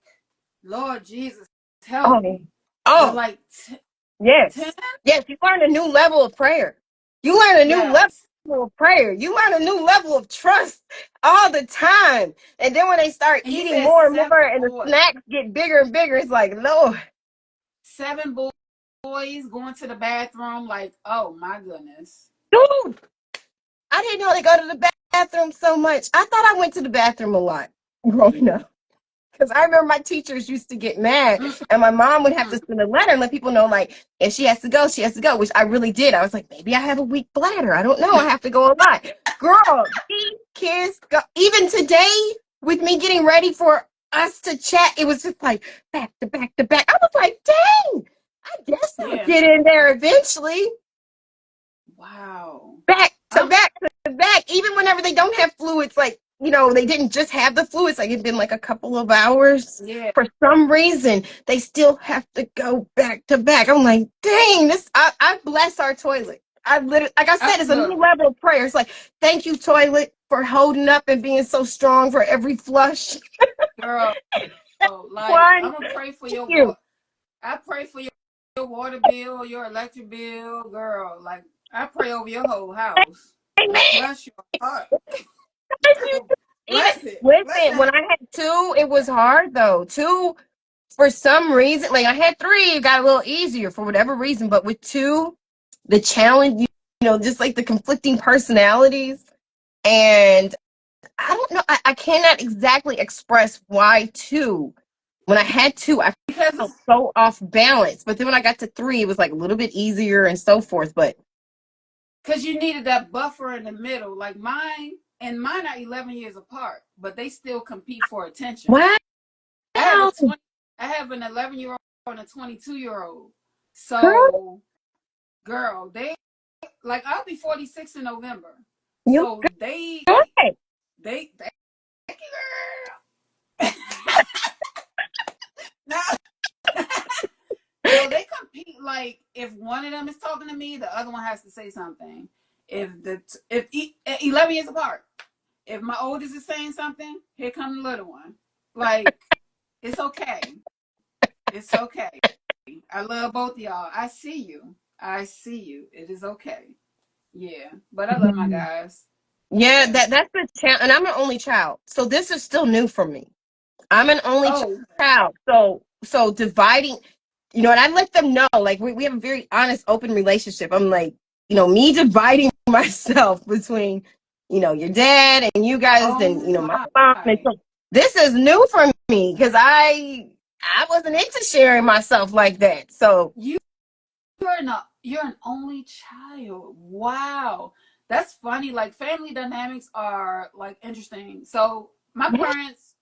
Lord Jesus, help me. But like, yes. 10? Yes, you learn a new level of prayer. You learn a new level Yes. of prayer. You learn a new level of trust all the time. And then when they start And you eating said more and 7 more and the boys. snacks get bigger and bigger, it's like, Lord. 7 boys going to the bathroom, like, oh my goodness. Dude, I didn't know they go to the bathroom so much. I thought I went to the bathroom a lot growing up. Because I remember my teachers used to get mad, and my mom would have to send a letter and let people know, like, if she has to go, she has to go, which I really did. I was like, maybe I have a weak bladder. I don't know. I have to go a lot. Girl, these kids go. Even today, with me getting ready for us to chat, it was just like back to back to back. I was like, dang, I guess I'll get in there eventually. Wow. Back to back to back. Even whenever they don't have fluids, like, they didn't just have the fluids, like it'd been like a couple of hours. Yeah. For some reason, they still have to go back to back. I'm like, dang, I bless our toilet. I literally, like I said, it's a new level of prayer. It's like, thank you, toilet, for holding up and being so strong for every flush. Girl, like, I'm gonna pray for your water. I pray for your water bill, your electric bill, girl. Like, I pray over your whole house. Amen. Bless your heart. Bless it. Listen, when I had 2, it was hard though. 2, for some reason, like I had 3, it got a little easier for whatever reason. But with 2, the challenge, just like the conflicting personalities, and I don't know, I cannot exactly express why 2. When I had 2, I felt so off balance. But then when I got to 3, it was like a little bit easier and so forth. But because you needed that buffer in the middle, like mine are 11 years apart, but they still compete for attention. Wow. I have an 11-year-old and a 22-year-old. So, girl, they, like, I'll be 46 in November. So thank you, girl. No, they compete. Like, if one of them is talking to me, the other one has to say something. If 11 years apart, if my oldest is saying something, here comes the little one. Like, it's okay. It's okay. I love both of y'all. I see you. It is okay. Yeah, but I love my guys. Yeah, that's the challenge. And I'm an only child, so this is still new for me. I'm an only child, so dividing, and I let them know, like, we have a very honest, open relationship. I'm like, me dividing myself between, your dad and you guys, and my mom. And so this is new for me because I wasn't into sharing myself like that. So you're an only child. Wow, that's funny. Like, family dynamics are, like, interesting. So my parents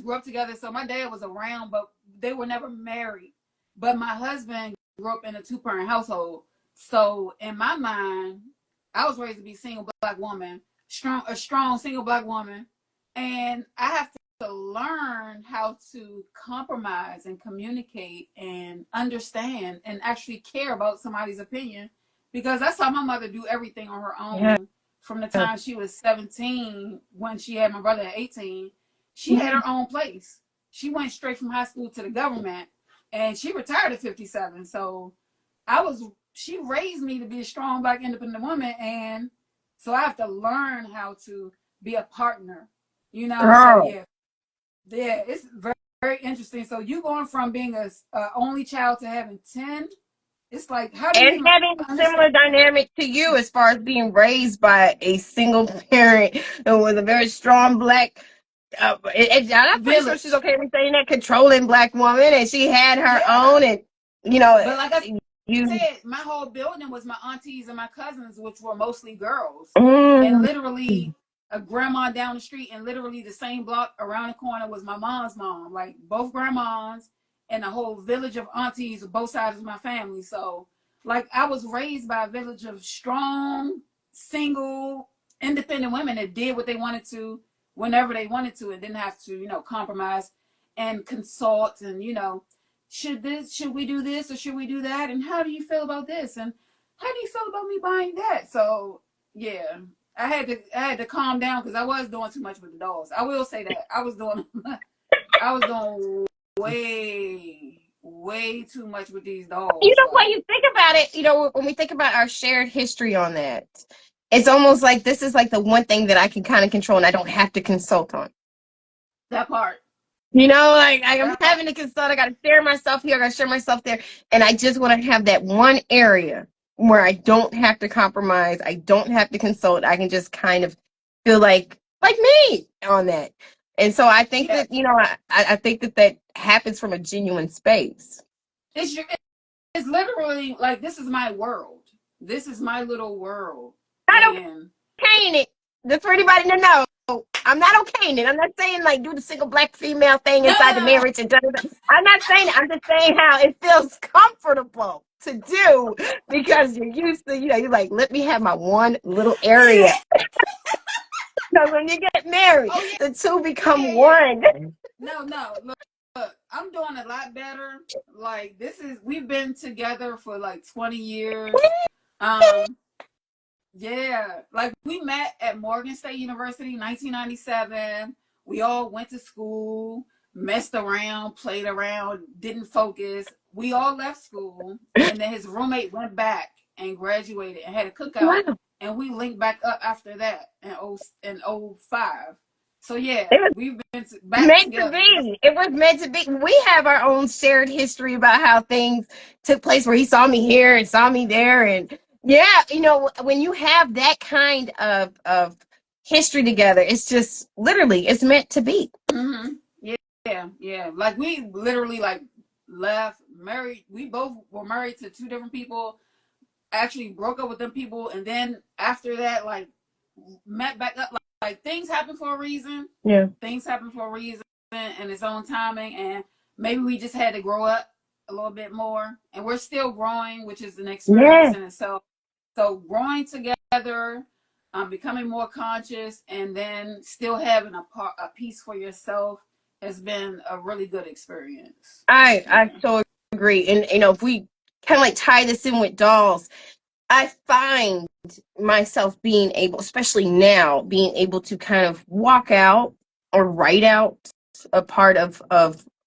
grew up together, so my dad was around, but they were never married. But my husband grew up in a 2-parent household. So in my mind, I was raised to be a single black woman, a strong single black woman. And I have to learn how to compromise and communicate and understand and actually care about somebody's opinion, because I saw my mother do everything on her own from the time she was 17, when she had my brother at 18. She had her own place. She went straight from high school to the government, and she retired at 57. So she raised me to be a strong black independent woman, and so I have to learn how to be a partner. So yeah, it's very, very interesting. So you going from being a only child to having 10, it's like, how do you even having a similar dynamic to you as far as being raised by a single parent and with a very strong black. I'm pretty sure she's okay with saying that, controlling black woman, and she had her own, and you know, But like I you. said, my whole building was my aunties and my cousins, which were mostly girls. And Mm. literally a grandma down the street, and literally the same block around the corner was my mom's mom. Like both grandmas and a whole village of aunties, both sides of my family. So like I was raised by a village of strong, single, independent women that did what they wanted to whenever they wanted to and didn't have to, compromise and consult and, should we do this or should we do that? And how do you feel about this? And how do you feel about me buying that? So yeah, I had to calm down because I was doing too much with the dolls. I will say that I was doing way too much with these dolls. When Like you think about it, when we think about our shared history on that, it's almost like this is like the one thing that I can kind of control and I don't have to consult on. that part. Like I'm That part. having to consult. I got to share myself here. I got to share myself there. And I just want to have that one area where I don't have to compromise. I don't have to consult. I can just kind of feel like me on that. And so I think Yeah, that, I think that happens from a genuine space. it's your, it's literally like this is my world. This is my little world, I don't and okaying it. Just for anybody to know. I'm not okaying it. I'm not saying like do the single black female thing no, inside no, the no, no. marriage and da, da, da. I'm not saying it. I'm just saying how it feels comfortable to do because you're used to, you're like, let me have my one little area. Yeah. Because when you get married, Oh the two yeah, become yeah, yeah. one. No, no. Look, I'm doing a lot better. Like we've been together for like 20 years. Um, yeah, like we met at Morgan State University, 1997. We all went to school, messed around, played around, didn't focus. We all left school, and then his roommate went back and graduated and had a cookout, Wow. and we linked back up after that in 05. So It yeah, was we've been back meant to together. be. It was meant to be. We have our own shared history about how things took place where he saw me here and saw me there. And yeah, when you have that kind of history together, it's just literally it's meant to be. Mm-hmm. Yeah. Like we literally like left, married. We both were married to two different people. Actually broke up with them people, and then after that, like met back up. Like things happen for a reason. Yeah. Things happen for a reason and its own timing. And maybe we just had to grow up a little bit more, and we're still growing, which is an experience Yeah. in itself. So growing together, becoming more conscious, and then still having a piece for yourself has been a really good experience. I Yeah. so agree. And if we kind of like tie this in with dolls, I find myself being able, especially now, being able to kind of walk out or write out a part of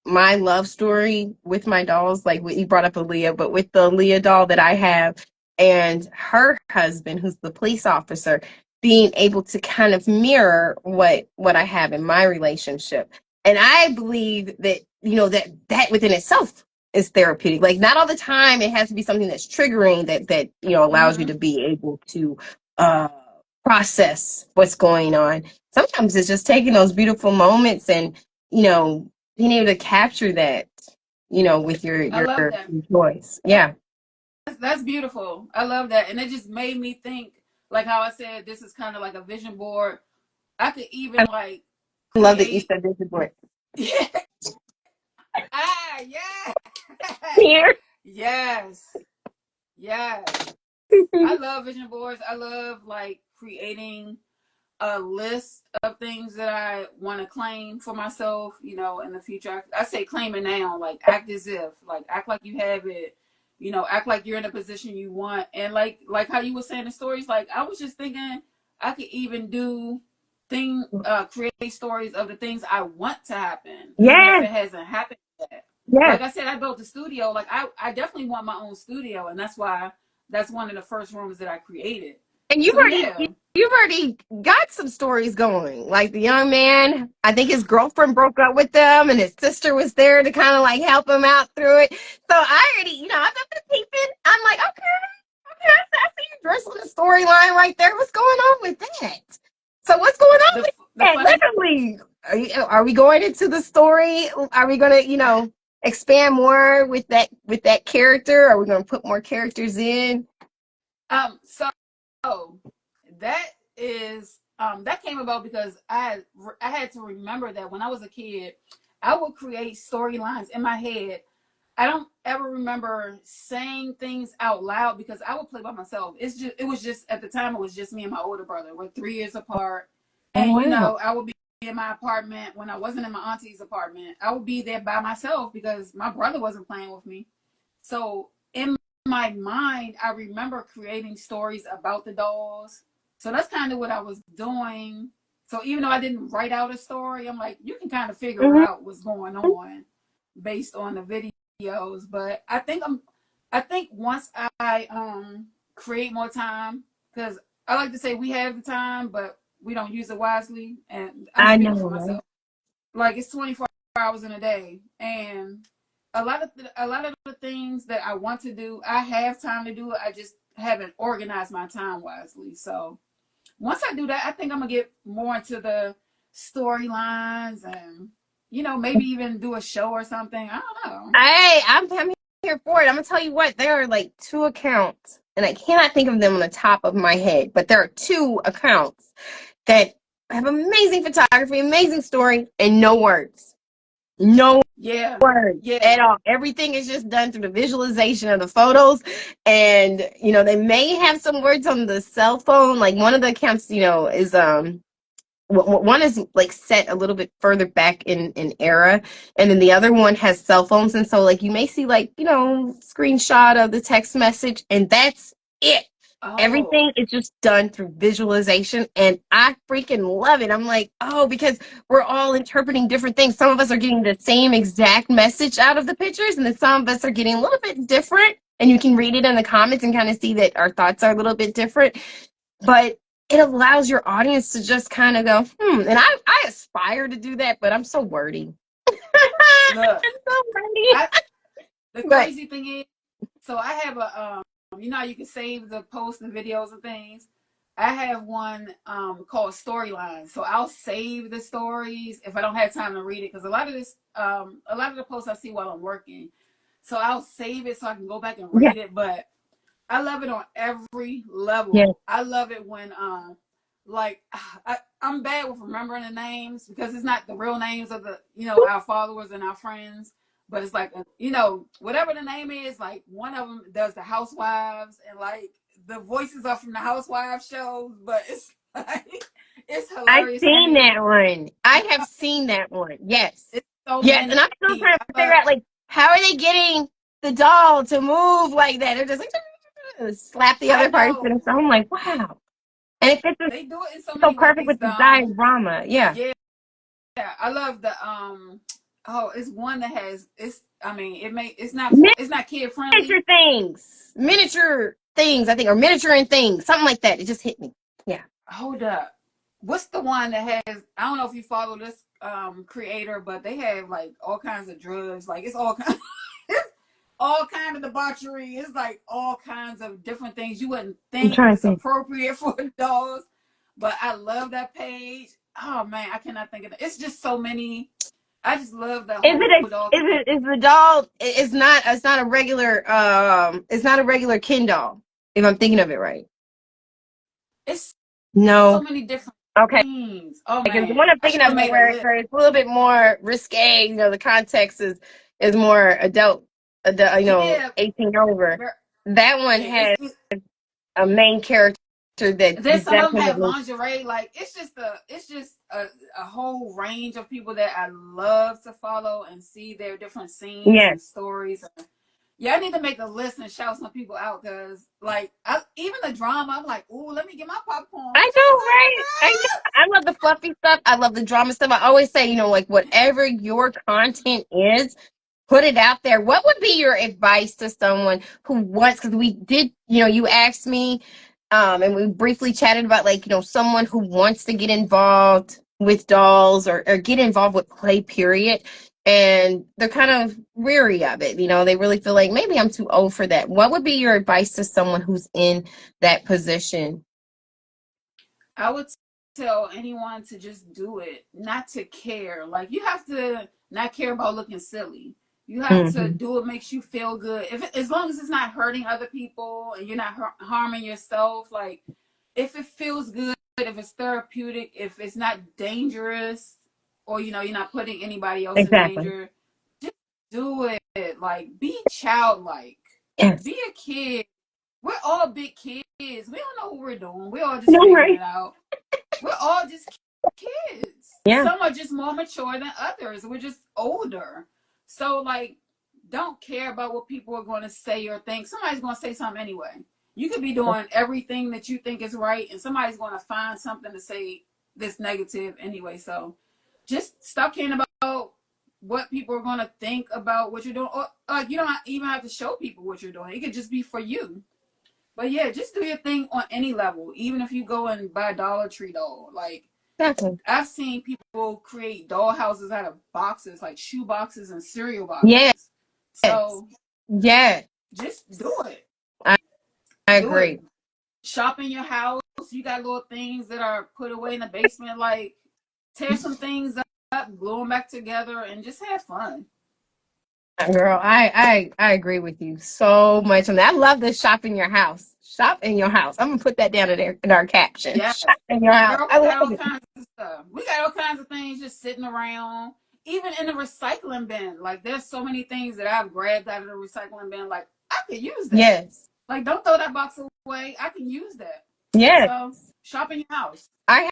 my love story with my dolls. Like you brought up Aaliyah, but with the Aaliyah doll that I have and her husband, who's the police officer, being able to kind of mirror what I have in my relationship. And I believe that, that within itself is therapeutic. Like not all the time it has to be something that's triggering that allows you Mm-hmm. to be able to uh process what's going on. Sometimes it's just taking those beautiful moments and being able to capture that with your I your, love your that. voice. That Yeah. that's beautiful. I love that, and it just made me think. Like how I said, this is kind of like a vision board. I could I even like love that you create. said this is what Yeah. here. Yes. Yes. I love vision boards. I love like creating a list of things that I want to claim for myself, in the future. I say claim it now, like act as if, like act like you have it, act like you're in a position you want. And like how you were saying the stories, like I was just thinking I could even do create stories of the things I want to happen, even if Yes, it hasn't happened yet. yes. Like I said, I built a studio. Like I definitely want my own studio, and that's one of the first rooms that I created. And So yeah. you've already got some stories going. Like the young man, I think his girlfriend broke up with them, and his sister was there to kind of like help him out through it. So I already, I've been peeping. I'm like, okay, I see you dressed on the storyline right there. What's going on with that? So what's going on the with the that? funny Literally, are we going into the story? Are we gonna, expand more with that character? Are we going to put more characters in? So that is that came about because I had to remember that when I was a kid, I would create storylines in my head. I don't ever remember saying things out loud because I would play by myself. It was just at the time it was just me and my older brother. We're 3 years apart, Oh, and wow. I would be in my apartment when I wasn't in my auntie's apartment. I would be there by myself because my brother wasn't playing with me. So in my mind, I remember creating stories about the dolls. So that's kind of what I was doing. So even though I didn't write out a story, I'm like, you can kind of figure Mm-hmm. out what's going on based on the videos. But I think once I create more time, because I like to say we have the time, but we don't use it wisely. And I'm I know, speaking for right? myself. Like it's 24 hours in a day, and a lot of the things that I want to do, I have time to do it. I just haven't organized my time wisely. So once I do that, I think I'm gonna get more into the storylines and maybe even do a show or something. I don't know. I'm here for it. I'm gonna tell you what, there are like two accounts, and I cannot think of them on the top of my head, but there are two accounts that have amazing photography, amazing story, and no words. No Yeah, words yeah. at all. Everything is just done through the visualization of the photos. And, they may have some words on the cell phone. Like one of the accounts, is one is like set a little bit further back in era, and then the other one has cell phones, and so like you may see like screenshot of the text message, and that's it. Oh, Everything is just done through visualization, and I freaking love it. I'm like, oh, because we're all interpreting different things. Some of us are getting the same exact message out of the pictures, and then some of us are getting a little bit different, and you can read it in the comments and kind of see that our thoughts are a little bit different. But it allows your audience to just kind of go, and I aspire to do that, but I'm so wordy. look, I'm so wordy. I the But crazy thing is, so I have a how you can save the posts and videos and things. I have one called Storylines. So I'll save the stories if I don't have time to read it because a lot of the posts I see while I'm working. So I'll save it so I can go back and yeah, read it. But I love it on every yeah, level. I love it when like I'm bad with remembering the names because it's not the real names of the our followers and our friends, but it's like whatever the name is. Like one of them does the housewives, and like the voices are from the housewives shows, but it's like it's I've hilarious to seen me. that one. I And have seen that one. Yes, it's so yes, and many. I'm still trying to figure out like how are they getting the doll to move like that? They're just like slap the I other person. know So I'm like, wow, and it fits they do it in so so many perfect ways. with the diorama. Yeah. Yeah, yeah, I love the oh, it's one that has it's I mean, it's not kid friendly. Miniature things, I think, or miniature and things, something like that. It just hit me. Yeah. Hold up. What's the one that has I don't know if you follow this creator, but they have like all kinds of drugs. Like it's all kind it's all kind of debauchery. It's like all kinds of different things you wouldn't I'm think trying to is think. appropriate for adults. But I love that page. Oh man, I cannot think of it. It's just so many. I just love the Is whole it dog a is thing. it is the doll? It's not a regular it's not a regular Ken doll. If I'm thinking of it right. It's so No. many different Okay. things. Oh Because the man, one I'm I thinking should of have is made a list. where it's a little bit more risque. The context is more adult, Yeah, 18 over. That one yeah. has a main character that Then some of them have definitely. lingerie. Like it's just a whole range of people that I love to follow and see their different scenes Yes. and stories. Yeah, I need to make a list and shout some people out because like even the drama, I'm like, ooh, let me get my popcorn. I What y'all know, talking right? I about? know. I love the fluffy stuff. I love the drama stuff. I always say, like whatever your content is, put it out there. What would be your advice to someone who wants, because we did, you asked me, and we briefly chatted about like, someone who wants to get involved with dolls or get involved with play, period. And they're kind of weary of it. They really feel like maybe I'm too old for that. What would be your advice to someone who's in that position? I would tell anyone to just do it, not to care. Like you have to not care about looking silly. You have to do what makes you feel good. As long as it's not hurting other people and you're not harming yourself, like if it feels good, if it's therapeutic, if it's not dangerous, or you're not putting anybody else in Exactly. danger, just do it. Like, be childlike. Yes. Be a kid. We're all big kids. We don't know what we're doing. We're all just No, figuring right? it out. We're all just kids. Yeah. Some are just more mature than others. We're just older. So, like, don't care about what people are going to say or think. Somebody's going to say something anyway. You could be doing everything that you think is right, and somebody's going to find something to say that's negative anyway. So, just stop caring about what people are going to think about what you're doing. Or you don't even have to show people what you're doing. It could just be for you. But yeah, just do your thing on any level, even if you go and buy a Dollar Tree doll. Like, Exactly. I've seen people create doll houses out of boxes, like shoe boxes and cereal Yes. boxes. So Yes. just do it. I Do it. agree. Shop in your house. You got little things that are put away in the basement. Like, tear some things up, glue them back together, and just have fun. Girl, I agree with you so much on that. I love this shop in your house. Shop in your house. I'm gonna put that down in our caption. Yeah. Shop in your house. Girl, I we got love all it. kinds of stuff. We got all kinds of things just sitting around. Even in the recycling bin. Like, there's so many things that I've grabbed out of the recycling bin. Like, I could use that. Yes. Like, don't throw that box away. I can use that. Yes. So, shop in your house. I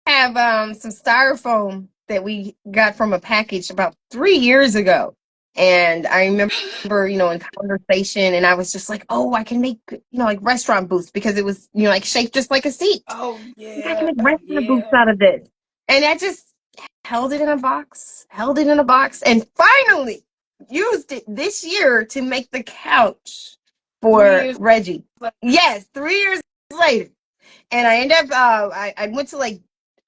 have some styrofoam that we got from a package about 3 years ago. And I remember, in conversation, and I was just like, oh, I can make, like restaurant booths because it was, like shaped just like a seat. Oh, Like, I can yeah. make restaurant booths Yeah. out of this. And I just held it in a box, and finally used it this year to make the couch 3 for years Reggie. later. Yes, 3 years later. And I ended up, I went to like,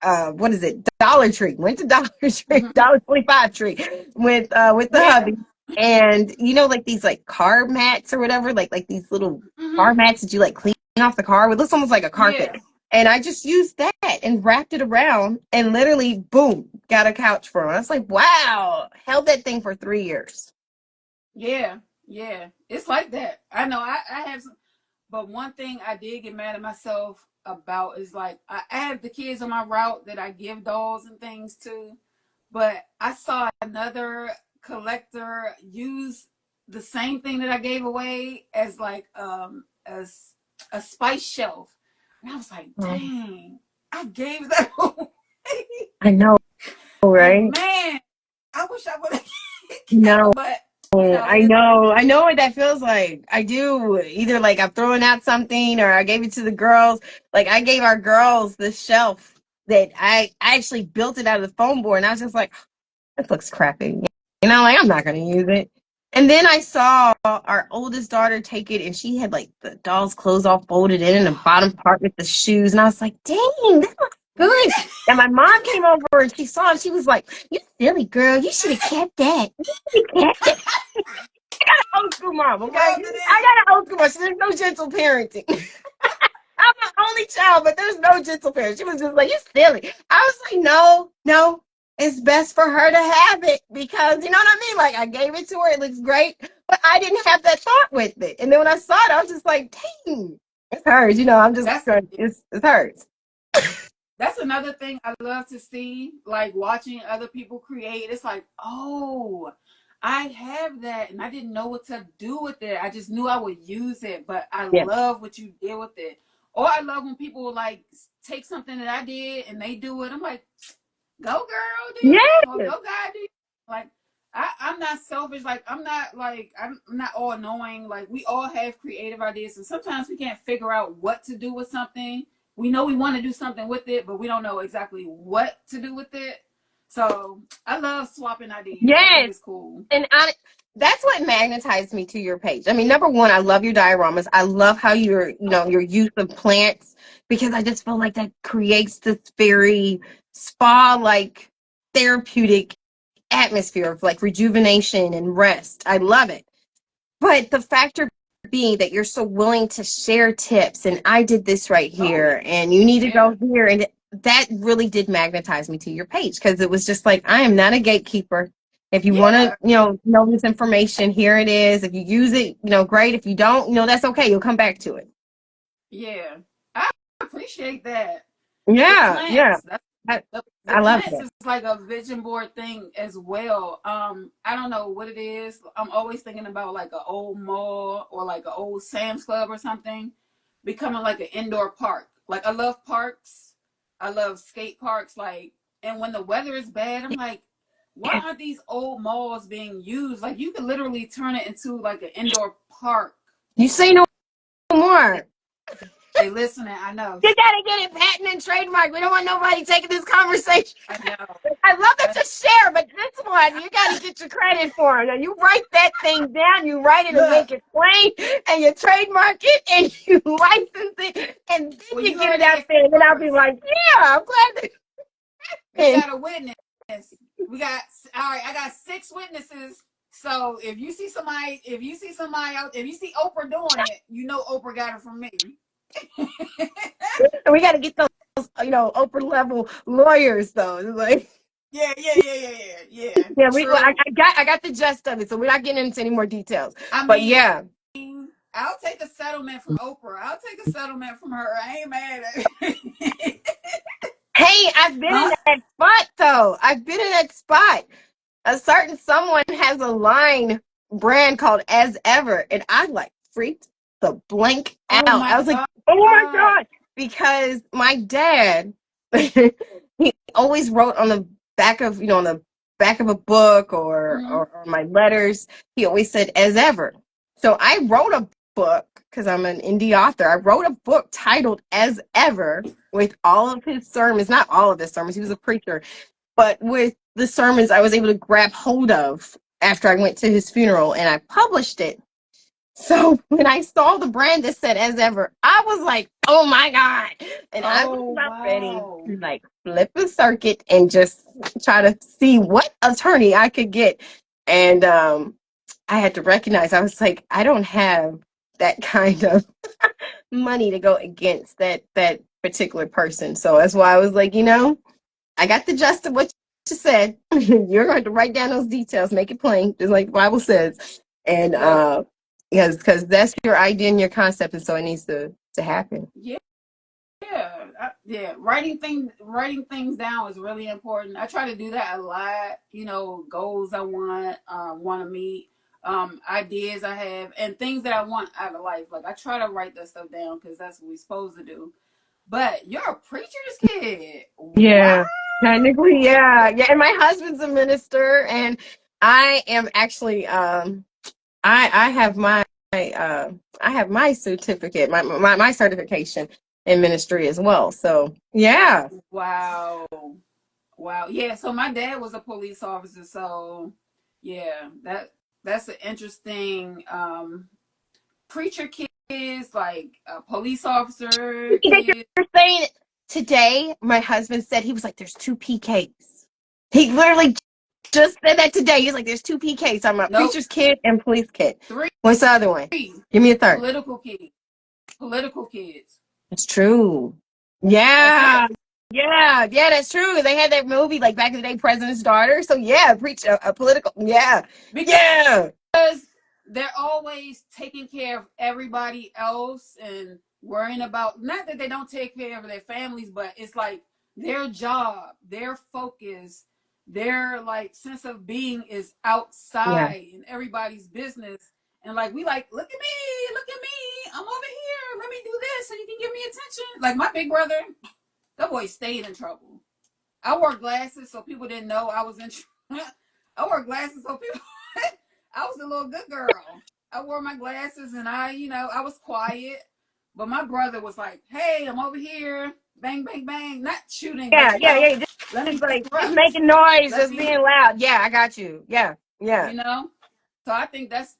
what is it? Dollar Tree. Went to Dollar Tree, Mm-hmm. $1.25 tree with the Yeah. hubby. And like these like car mats or whatever, like these little car Mm-hmm. mats that you like clean off the car with. It looks almost like a carpet. Yeah. And I just used that and wrapped it around and literally, boom, got a couch for him. I was like, wow, held that thing for 3 years. Yeah. Yeah. It's like that. I know. I have some. But one thing I did get mad at myself about is, like, I have the kids on my route that I give dolls and things to, but I saw another collector use the same thing that I gave away as, like, as a spice shelf. And I was like, dang, I gave that away. I know, Like, right? man, I wish I would have kept No. it, but I know. I know what that feels like. I do. Either like I'm throwing out something or I gave it to the girls. Like I gave our girls this shelf that I actually built it out of the foam board and I was just like, this looks crappy. Like I'm not gonna use it. And then I saw our oldest daughter take it and she had like the doll's clothes all folded in the bottom part with the shoes. And I was like, dang, that looks good. And my mom came over and she saw it. She was like, you silly girl, you should have kept that. You should have kept that. Old school mom, okay? rubbed it I in. got an old school mom. So there's no gentle parenting. I'm an only child, but there's no gentle parent. She was just like, "You silly." I was like, "No, it's best for her to have it because you know what I mean. Like I gave it to her, it looks great, but I didn't have that thought with it. And then when I saw it, I was just like, "Dang, it's hers." I'm just That's going, it's hers. That's another thing I love to see, like watching other people create. It's like, oh, I have that and I didn't know what to do with it. I just knew I would use it, but I Yeah. love what you did with it. Or I love when people like take something that I did and they do it. I'm like, go girl, do your thing, or Yes. go guy, do your thing. Like, I'm not selfish. Like, I'm not all knowing. Like, we all have creative ideas, and sometimes we can't figure out what to do with something. We know we want to do something with it, but we don't know exactly what to do with it. So I love swapping ideas. I think Yes. it's cool. And that's what magnetized me to your page. I mean, number one, I love your dioramas. I love how your use of plants, because I just feel like that creates this very spa-like therapeutic atmosphere of like rejuvenation and rest. I love it. But the factor being that you're so willing to share tips and I did this right Oh here and you need to yeah, go here, and that really did magnetize me to your page because it was just like, I am not a gatekeeper. If you want Yeah, to, know this information, here it is. If you use it, great. If you don't, that's okay. You'll come back to it. yeah. I appreciate that. The Yeah, yeah. plants. I, The I love plants that. is like a vision board thing as well. I don't know what it is. I'm always thinking about like an old mall or like an old Sam's Club or something becoming like an indoor park. Like I love parks. I love skate parks. Like, and when the weather is bad, I'm like, why Yeah. aren't these old malls being used? Like you could literally turn it into like an indoor park. You say no more. They listening. I know. You gotta get it patent and trademark. We don't want nobody taking this conversation. I know. I love it I, to share, but this one, you gotta get your credit for it. Now you write that thing down, you write it and look, make it plain, and you trademark it and you license it, and then well, you you get heard it out it there, and then I'll be first. like, yeah, I'm glad that We happened. got a witness. We got all right. I got 6 witnesses. So if you see somebody out, if you see Oprah doing it, you know Oprah got it from me. And we gotta get those, Oprah level lawyers though. It's like, Yeah. yeah, True. I got the gist of it, so we're not getting into any more details. I But mean, yeah. I'll take a settlement from Oprah. I'll take a settlement from her. I ain't mad at it. Hey, I've been in Huh? that spot though. I've been in that spot. A certain someone has a line brand called As Ever, and I like freaked the blank Oh out. I my was like, god. oh my God. Because my dad, he always wrote on the back of, on the back of a book Mm-hmm. or my letters, he always said As Ever. So I wrote a book because I'm an indie author. I wrote a book titled As Ever with all of his sermons, not all of his sermons, he was a preacher, but with the sermons I was able to grab hold of after I went to his funeral, and I published it. So when I saw the brand that said As Ever, I was like, oh my God. And I was Oh about ready wow. to like flip a circuit and just try to see what attorney I could get. And I had to recognize, I was like, I don't have that kind of money to go against that particular person. So that's why I was like, I got the gist of what you said. You're going to write down those details, make it plain, just like the Bible says. And Yep. because that's your idea and your concept, and so it needs to happen. Yeah. Yeah. Writing things down is really important. I try to do that a lot. Goals I want to meet, ideas I have, and things that I want out of life. Like I try to write that stuff down because that's what we're supposed to do. But you're a preacher's kid. Wow. Yeah, technically, yeah, yeah. And my husband's a minister, and I am actually I have my I have my certificate, my certification in ministry as well. So yeah. Wow. Wow. Yeah. So my dad was a police officer. So yeah, that's an interesting preacher kids, like police officer kids. You're saying today, my husband said, he was like, there's two PKs. He literally just said that today. He's like, there's two PKs. I'm a Nope. preacher's kid and police kid. Three. What's the other one? Give me a third. Political kids. Political kids. It's true. That's Yeah. it. Yeah, that's true. They had that movie like back in the day, President's Daughter. So yeah, preach a political. Yeah. Because Yeah. they're always taking care of everybody else and worrying about, not that they don't take care of their families, but it's like their job, their focus, their like sense of being is Yeah. outside in everybody's business. And like we like, look at me, I'm over here, let me do this so you can give me attention. Like my big brother, that boy stayed in trouble. I wore glasses so people didn't know I was in trouble. I wore glasses so people I was a little good girl. I wore my glasses and I was quiet. But my brother was like, hey, I'm over here. Bang, bang, bang. Not shooting, but Yeah. let me Just like just disrupt. making noise, Let just me, being loud. Yeah, I got you. Yeah. Yeah. you know? So I think that's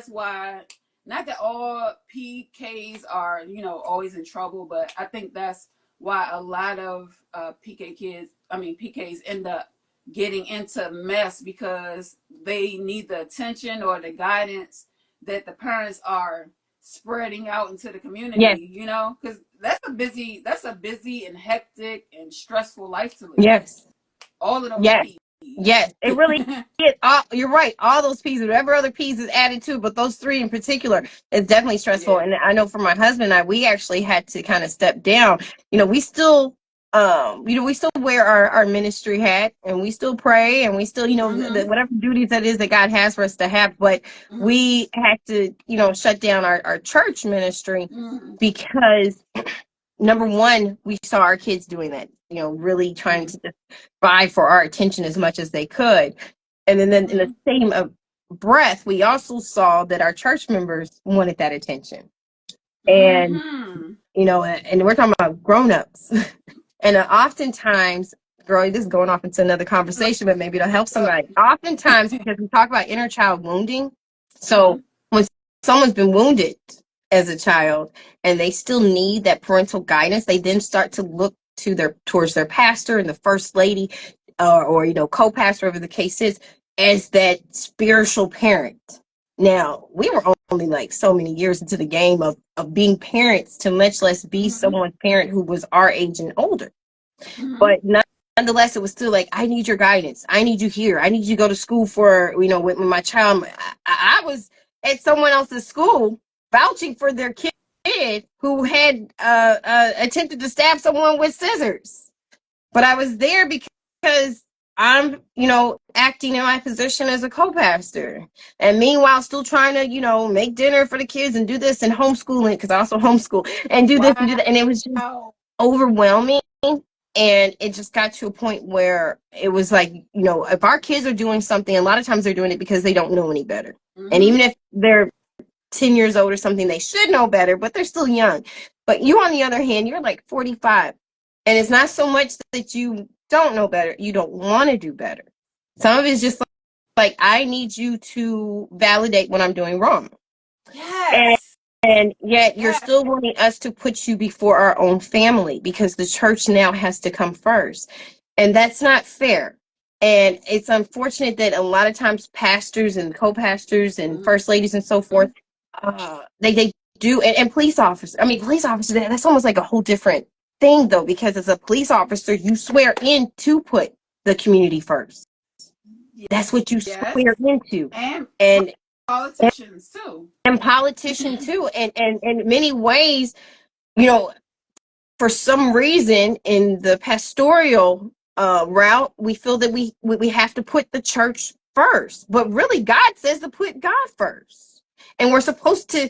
why, not that all PKs are, always in trouble, but I think that's why a lot of PKs end up getting into mess because they need the attention or the guidance that the parents are spreading out into the Yes. community, because that's a busy and hectic and stressful life to live. Yes. All of those Yes. people. Yes, it really is. You're right. All those pieces, whatever other pieces added to, but those three in particular is definitely stressful. Yeah. And I know for my husband and I, we actually had to kind of step down. We still, we still wear our ministry hat and we still pray and we still, Mm-hmm. whatever duties that is that God has for us to have. But Mm-hmm. we had to, shut down our church ministry Mm-hmm. because number one, we saw our kids doing that, really trying to just vie for our attention as much as they could. And then in the Mm-hmm. same breath, we also saw that our church members wanted that attention. And, Mm-hmm. and we're talking about grown-ups. And oftentimes, girl, this is going off into another Look, conversation, but maybe it'll help look. somebody. Oftentimes, because we talk about inner child wounding, Mm-hmm. so when someone's been wounded as a child and they still need that parental guidance, they then start to look towards their pastor and the first lady, or co-pastor, whatever the case is, as that spiritual parent. Now, we were only like so many years into the game of being parents, to much less be Mm-hmm. someone's parent who was our age and older. Mm-hmm. But nonetheless, it was still like, I need your guidance. I need you here. I need you to go to school for, with my child. I was at someone else's school vouching for their kid who had attempted to stab someone with scissors. But I was there because I'm, acting in my position as a co-pastor. And meanwhile, still trying to, make dinner for the kids and do this and homeschooling, because I also homeschool, and do this and do that. And it was just Wow. overwhelming. And it just got to a point where it was like, if our kids are doing something, a lot of times they're doing it because they don't know any better. And Mm-hmm. even if they're 10 years old or something, they should know better, but they're still young. But you, on the other hand, you're like 45. And it's not so much that you don't know better, you don't want to do better. Some of it's just like, I need you to validate what I'm doing wrong. And Yes. and yet you're Yes. still wanting us to put you before our own family because the church now has to come first. And that's not fair. And it's unfortunate that a lot of times pastors and co-pastors and Mm-hmm. first ladies and so forth, they do, and police officers. I mean, police officers, that's almost like a whole different thing though, because as a police officer, you swear in to put the community first. That's what you Yes. swear into. And And politicians too. and politician too. And in many ways, you know, for some reason in the pastoral route, we feel that we have to put the church first. But really, God says to put God first. And we're supposed to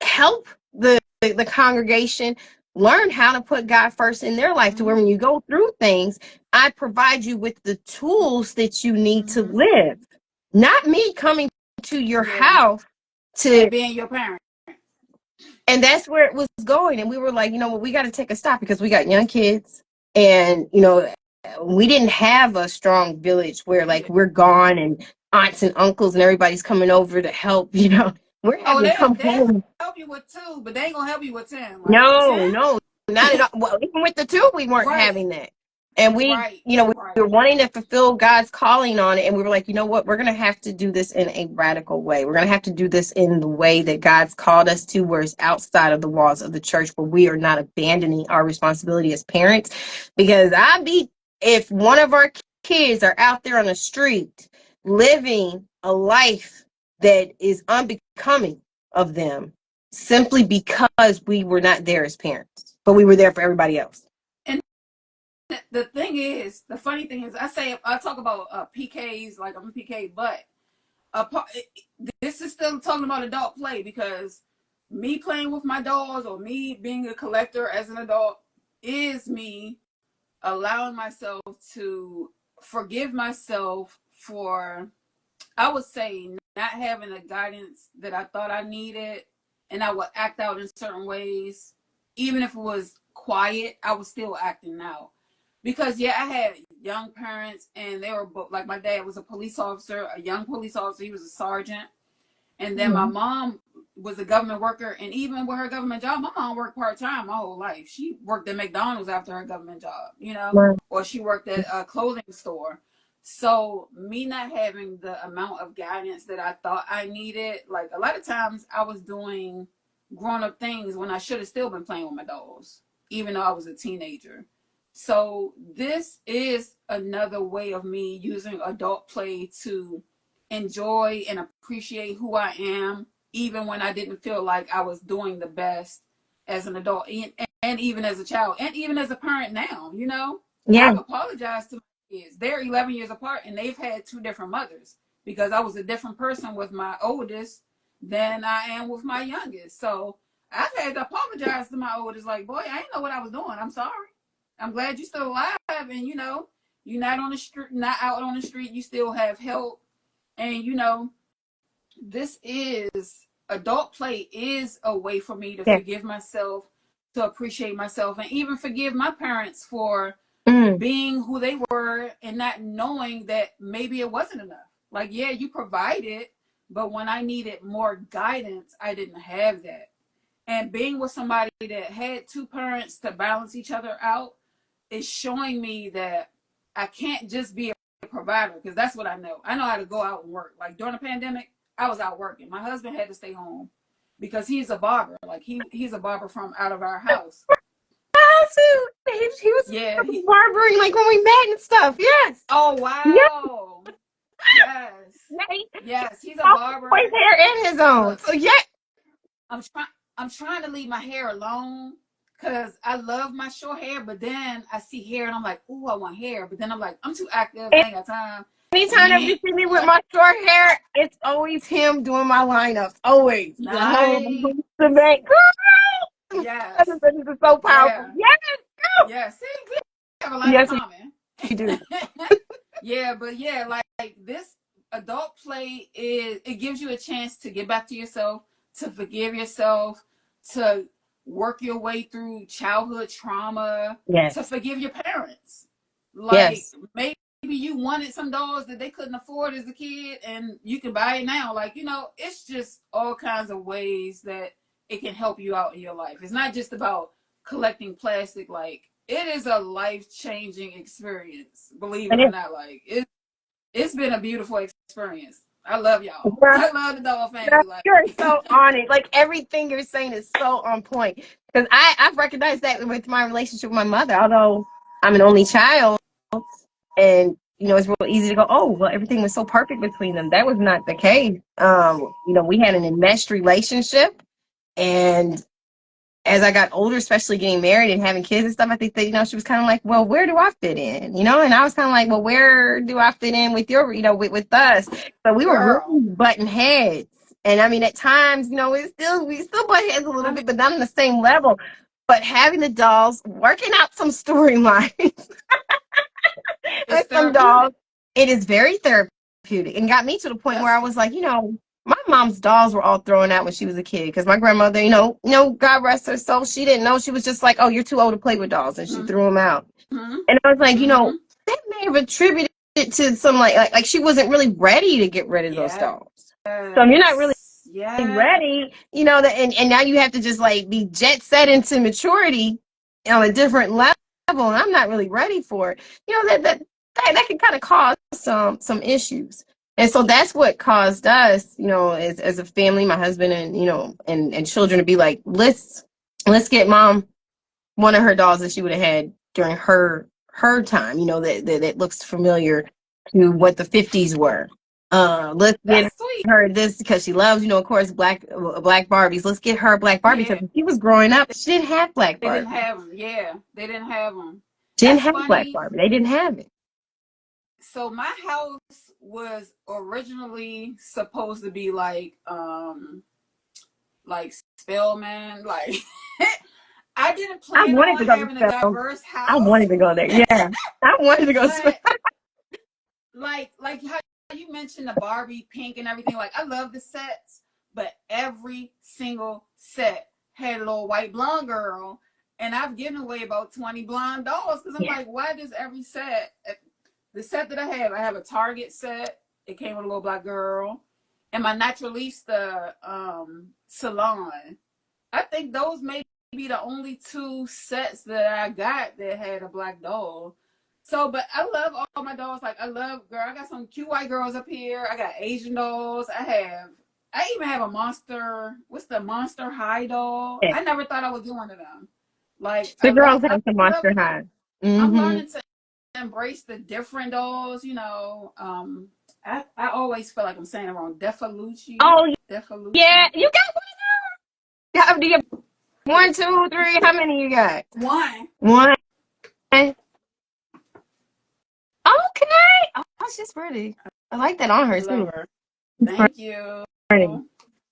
help the congregation learn how to put God first in their life, to where Mm-hmm. when you go through things, I provide you with the tools that you need to Mm-hmm. live. Not me coming to your Yeah. house to. And being your parent. And that's where it was going. And we were like, what, we got to take a stop because we got young kids. And, we didn't have a strong village where like Yeah. we're gone and aunts and uncles and everybody's coming over to help, we're Oh, having to come they'll home. help you with two, but they ain't gonna help you with 10. Like No, 10? no, not at all. Well, even with the two, we weren't Right. having that. And Right. we were Right. wanting to fulfill God's calling on it. And we were like, you know what? We're going to have to do this in a radical way. We're going to have to do this in the way that God's called us to, where it's outside of the walls of the church, where we are not abandoning our responsibility as parents. Because if one of our kids are out there on the street living a life that is unbecoming of them, simply because we were not there as parents, but we were there for everybody else. And the thing is, the funny thing is, I talk about PKs, like I'm a PK, but this is still talking about adult play, because me playing with my dolls or me being a collector as an adult is me allowing myself to forgive myself for, I would say, not having the guidance that I thought I needed, and I would act out in certain ways. Even if it was quiet, I was still acting out. Because yeah, I had young parents, and they were like, my dad was a police officer, a young police officer. He was a sergeant, and then my Mhm. mom was a government worker. And even with her government job, my mom worked part-time my whole life. She worked at McDonald's after her government job, Right. or she worked at a clothing store. So me not having the amount of guidance that I thought I needed, like a lot of times I was doing grown-up things when I should have still been playing with my dolls, even though I was a teenager. So this is another way of me using adult play to enjoy and appreciate who I am, even when I didn't feel like I was doing the best as an adult, and even as a child, and even as a parent now. Yeah. I've apologized to my kids. They're 11 years apart, and they've had two different mothers because I was a different person with my oldest than I am with my youngest. So I've had to apologize to my oldest, like, boy, I didn't know what I was doing. I'm sorry. I'm glad you're still alive, and you're not on the street, not out on the street. You still have help, and this is adult play is a way for me to Yeah. forgive myself, to appreciate myself, and even forgive my parents for being who they were and not knowing that maybe it wasn't enough. Like, yeah, you provided, but when I needed more guidance, I didn't have that. And being with somebody that had two parents to balance each other out is showing me that I can't just be a provider, because that's what I know. I know how to go out and work. Like during the pandemic, I was out working. My husband had to stay home because he's a barber. Like he's a barber from out of our house. He was Yeah. barbering like when we met and stuff. Yes. Oh wow. Yes. Yeah. Yes. He's a barber. His hair and his own. Look, So yeah. I'm trying to leave my hair alone because I love my short hair, but then I see hair and I'm like, ooh, I want hair. But then I'm like, I'm too active. I ain't got time. Anytime that you see me with my short hair, it's always him doing my lineups. Always. Nice. The bank. Yes. This is so powerful. Yeah. Yes. Yeah. See, we have a lot in Yes, common. we do. Yeah, but yeah, like this adult play it gives you a chance to get back to yourself, to forgive yourself, to work your way through childhood trauma, Yes. to forgive your parents. Like Yes. maybe you wanted some dolls that they couldn't afford as a kid and you can buy it now. Like, it's just all kinds of ways that it can help you out in your life. It's not just about collecting plastic. Like, it is a life-changing experience, believe it or not. Like, it's been a beautiful experience. I love y'all. Yeah. I love the doll family. Like, You're so on it. Like everything you're saying is so on point. Because I've recognized that with my relationship with my mother. Although I'm an only child, and it's real easy to go, oh, well, everything was so perfect between them. That was not the case. We had an enmeshed relationship, and as I got older, especially getting married and having kids and stuff, I think that, she was kind of like, well, where do I fit in? And I was kind of like, well, where do I fit in with your, with us? But we were girl. really butting heads. And I mean, at times, we still butt heads a little bit, but not on the same level. But having the dolls, working out some storylines with some dolls, it is very therapeutic, and got me to the point where I was like, my mom's dolls were all thrown out when she was a kid because my grandmother, God rest her soul, she didn't know. She was just like, oh, you're too old to play with dolls, and she threw them out. And I was like, that may have attributed it to some like she wasn't really ready to get rid of those dolls. So you're not really ready, and now you have to just like be jet set into maturity on a different level, and I'm not really ready for it. That can kind of cause some issues. And so that's what caused us, as a family, my husband and, and children, to be like, let's get mom one of her dolls that she would have had during her time, that looks familiar to what the 50s were. Let's get her this because she loves, of course, black Barbies. Let's get her black Barbie because when she was growing up, she didn't have black Barbie. They didn't have them. Yeah, they didn't have them. Didn't have black Barbie. They didn't have it. So my house was originally supposed to be like Spellman. Like I didn't plan on having a diverse house. I wanted to go there. Yeah, I wanted to go. Like how you mentioned the Barbie pink and everything. Like, I love the sets, but every single set had a little white blonde girl, and I've given away about 20 blonde dolls because I'm like, why does every set? The set that I have a Target set. It came with a little black girl, and my Naturalista salon. I think those may be the only two sets that I got that had a black doll. So, but I love all my dolls. Like, I got some cute white girls up here. I got Asian dolls. I even have a Monster. What's the Monster High doll? I never thought I would do one of them. Like, the girls have some Monster High. I'm Mm-hmm. learning to embrace the different dolls. I always feel like I'm saying it wrong. Defalucci. Oh, yeah. Defalucci. You got one? Do you have 1, 2, 3? How many you got? One. One. Okay. Oh, she's pretty. I like that on I her love too. her. It's Thank you. pretty.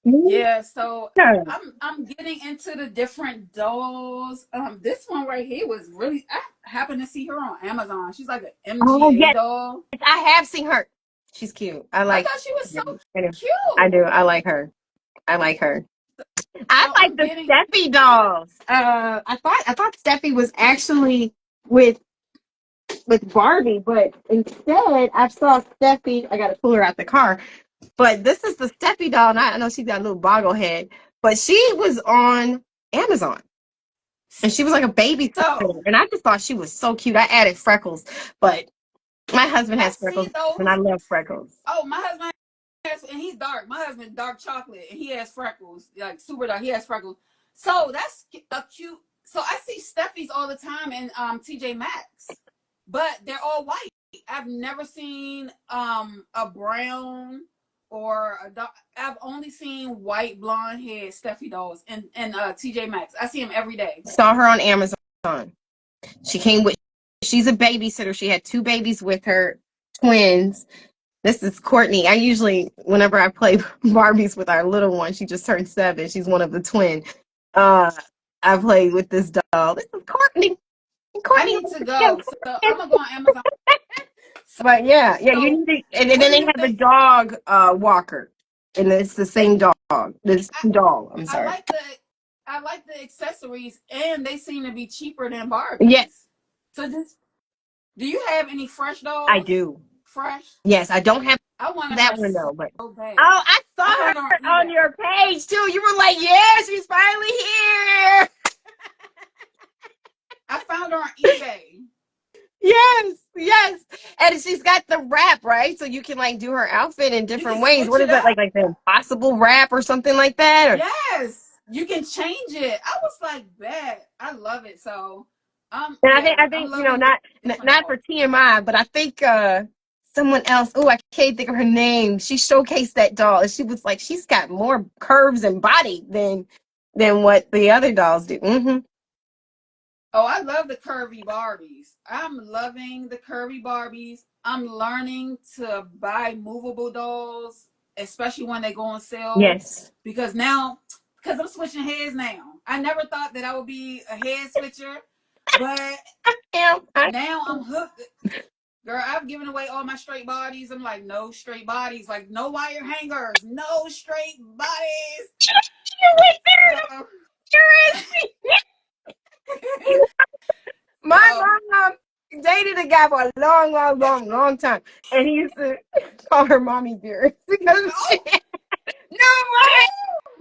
Yeah, so Yeah. I'm getting into the different dolls. This one right here was really. I happened to see her on Amazon. She's like an Oh, MGA yes. doll. I have seen her. She's cute. I I like. thought she was so I do. I do. cute. I like her. I like her. I So like I'm the getting. Steffi dolls. I thought Steffi was actually with Barbie, but instead I saw Steffi. I got to pull her out the car. But this is the Steffi doll, and I know she's got a little boggle head, but she was on Amazon, and she was like a baby, So and I just thought she was so cute. I added freckles, but my husband I has see freckles, and I those. love freckles. Oh, my husband has, and he's dark. My husband dark chocolate, and he has freckles, like super dark. He has freckles. So that's a cute. So I see Steffi's all the time in TJ Maxx, but they're all white. I've never seen a brown or a dark. I've only seen white blonde hair Steffi dolls in TJ Maxx. I see them every day. Saw her on Amazon. She came with. She's a babysitter. She had 2 babies with her, twins. This is Courtney. I usually, whenever I play Barbies with our little one, she just turned 7. She's one of the twin. Uh, I play with this doll. This is Courtney. I Courtney. need to go, so I'm gonna go on Amazon. But yeah, you So need to, and what then do they you have a think? dog walker, and it's the They, same dog, the I, same doll. I'm I sorry. like the accessories, and they seem to be cheaper than Yes, Barbies. So do you have any fresh I dolls? do. Fresh? Yes, I don't have I wanted that her one so though, but bad. oh, I saw I found her on her on eBay. your page too. You were like, "Yeah, she's finally here." I found her on eBay. Yes, yes, and she's got the wrap, right? So you can like do her outfit in You can different ways. switch What it is that, up. like the impossible wrap or something like that? Or Yes, you can change it. I was like, bet. I love it. So, and I think yeah, I I'm think loving the different not for dolls. TMI, but I think someone else. Oh, I can't think of her name. She showcased that doll, and she was like, she's got more curves and body than what the other dolls do. Mm-hmm. Oh, I love the curvy Barbies. I'm loving the curvy Barbies. I'm learning to buy movable dolls, especially when they go on sale. Yes. Because I'm switching heads now. I never thought that I would be a head switcher, but Yeah. now I'm hooked. Girl, I've given away all my straight bodies. I'm like, no straight bodies, like no wire hangers, no straight bodies. You're right there. So, My so mom dated a guy for a long, long, long, long time, and he used to call her mommy dearest because she. oh, No way.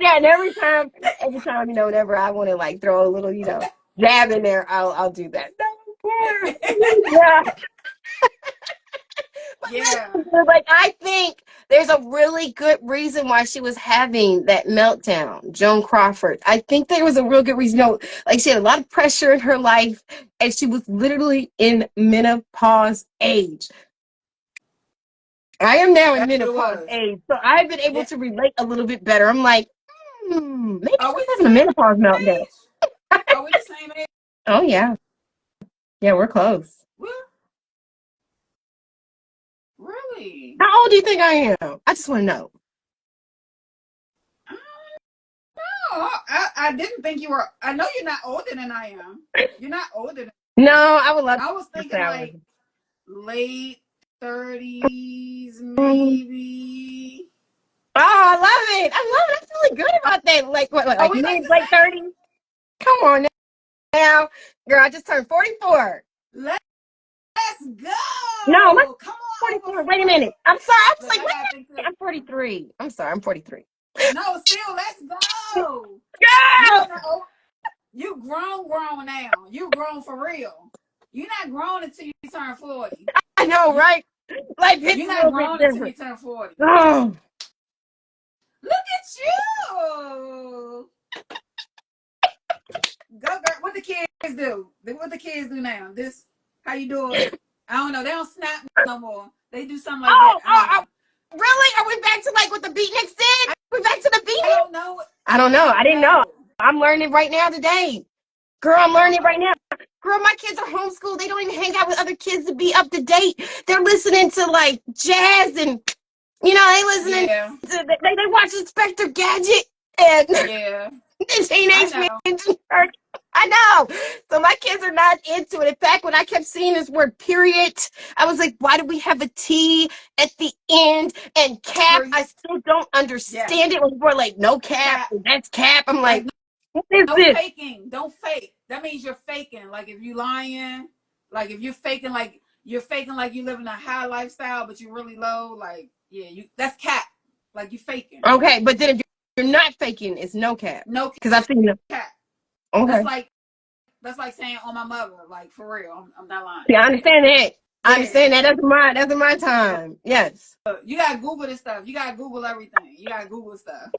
Yeah, and every time, whenever I want to like throw a little, jab in there, I'll do that. No, yeah, but yeah. listen, like I think there's a really good reason why she was having that meltdown, Joan Crawford. I think there was a real good reason. Like she had a lot of pressure in her life, and she was literally in menopause age. I am now in That's what it menopause was. age, so I've been able Yeah. to relate a little bit better. I'm like, maybe Are she's we having a the same menopause meltdown. age? Are we the same Oh age? yeah, yeah, we're close. Well, really? How old do you think I am? I just want to know. No, I didn't think you were. I know you're not older than I am. You're not older than No, I would love I was to thinking say I was. like late 30s, maybe. Oh, I love it. I love it. I feel really good about that. Are Like we like mid the late same? 30s? Come on now, girl. I just turned 44. Let's No, I'm go. Come on over 44. for Wait a it. minute. I'm sorry. I was Look, like, I wait gotta a think minute. too. I'm 43. I'm sorry. I'm 43. No, still, let's go. You Girl! in the old, you grown now. You grown for real. You're not grown until you turn 40. I know, You, right? Like, it's you're a not little bit grown until you different. turn 40. Oh, Look at you. Go, girl. What the kids do? What the kids do now? This. How you do it? I don't know. They don't snap no more. They do something like that. I don't know. Really? Are we back to like what the beatniks did? We back to the I beatniks? don't know. I don't know. I I don't didn't know. know. I'm learning right now today. Girl, I'm I don't learning right know. now. Girl, my kids are homeschooled. They don't even hang out with other kids to be up to date. They're listening to like jazz and they listening Yeah. to they watch Inspector Gadget and Yeah. I Teenage know. Mutant Ninja Turtles. I know. So my kids are not into it. In fact, when I kept seeing this word period, I was like, why do we have a T at the end and cap? I Period. still don't Yes. understand it. When people are like, no cap, Cap. that's cap. I'm Like like, what is no this? faking. Don't fake. That means you're faking. Like if you lying, like if you're faking like you live in a high lifestyle, but you're really low, like yeah, that's cap. Like you faking. Okay, but then if you're not faking, it's no cap. No Because I've seen them. cap. That's Okay. like saying on my mother, like for real. I'm not lying. Yeah, I understand that. I Yeah. understand that. That's my time. Yes. You gotta Google this stuff. You gotta Google everything. You gotta Google stuff.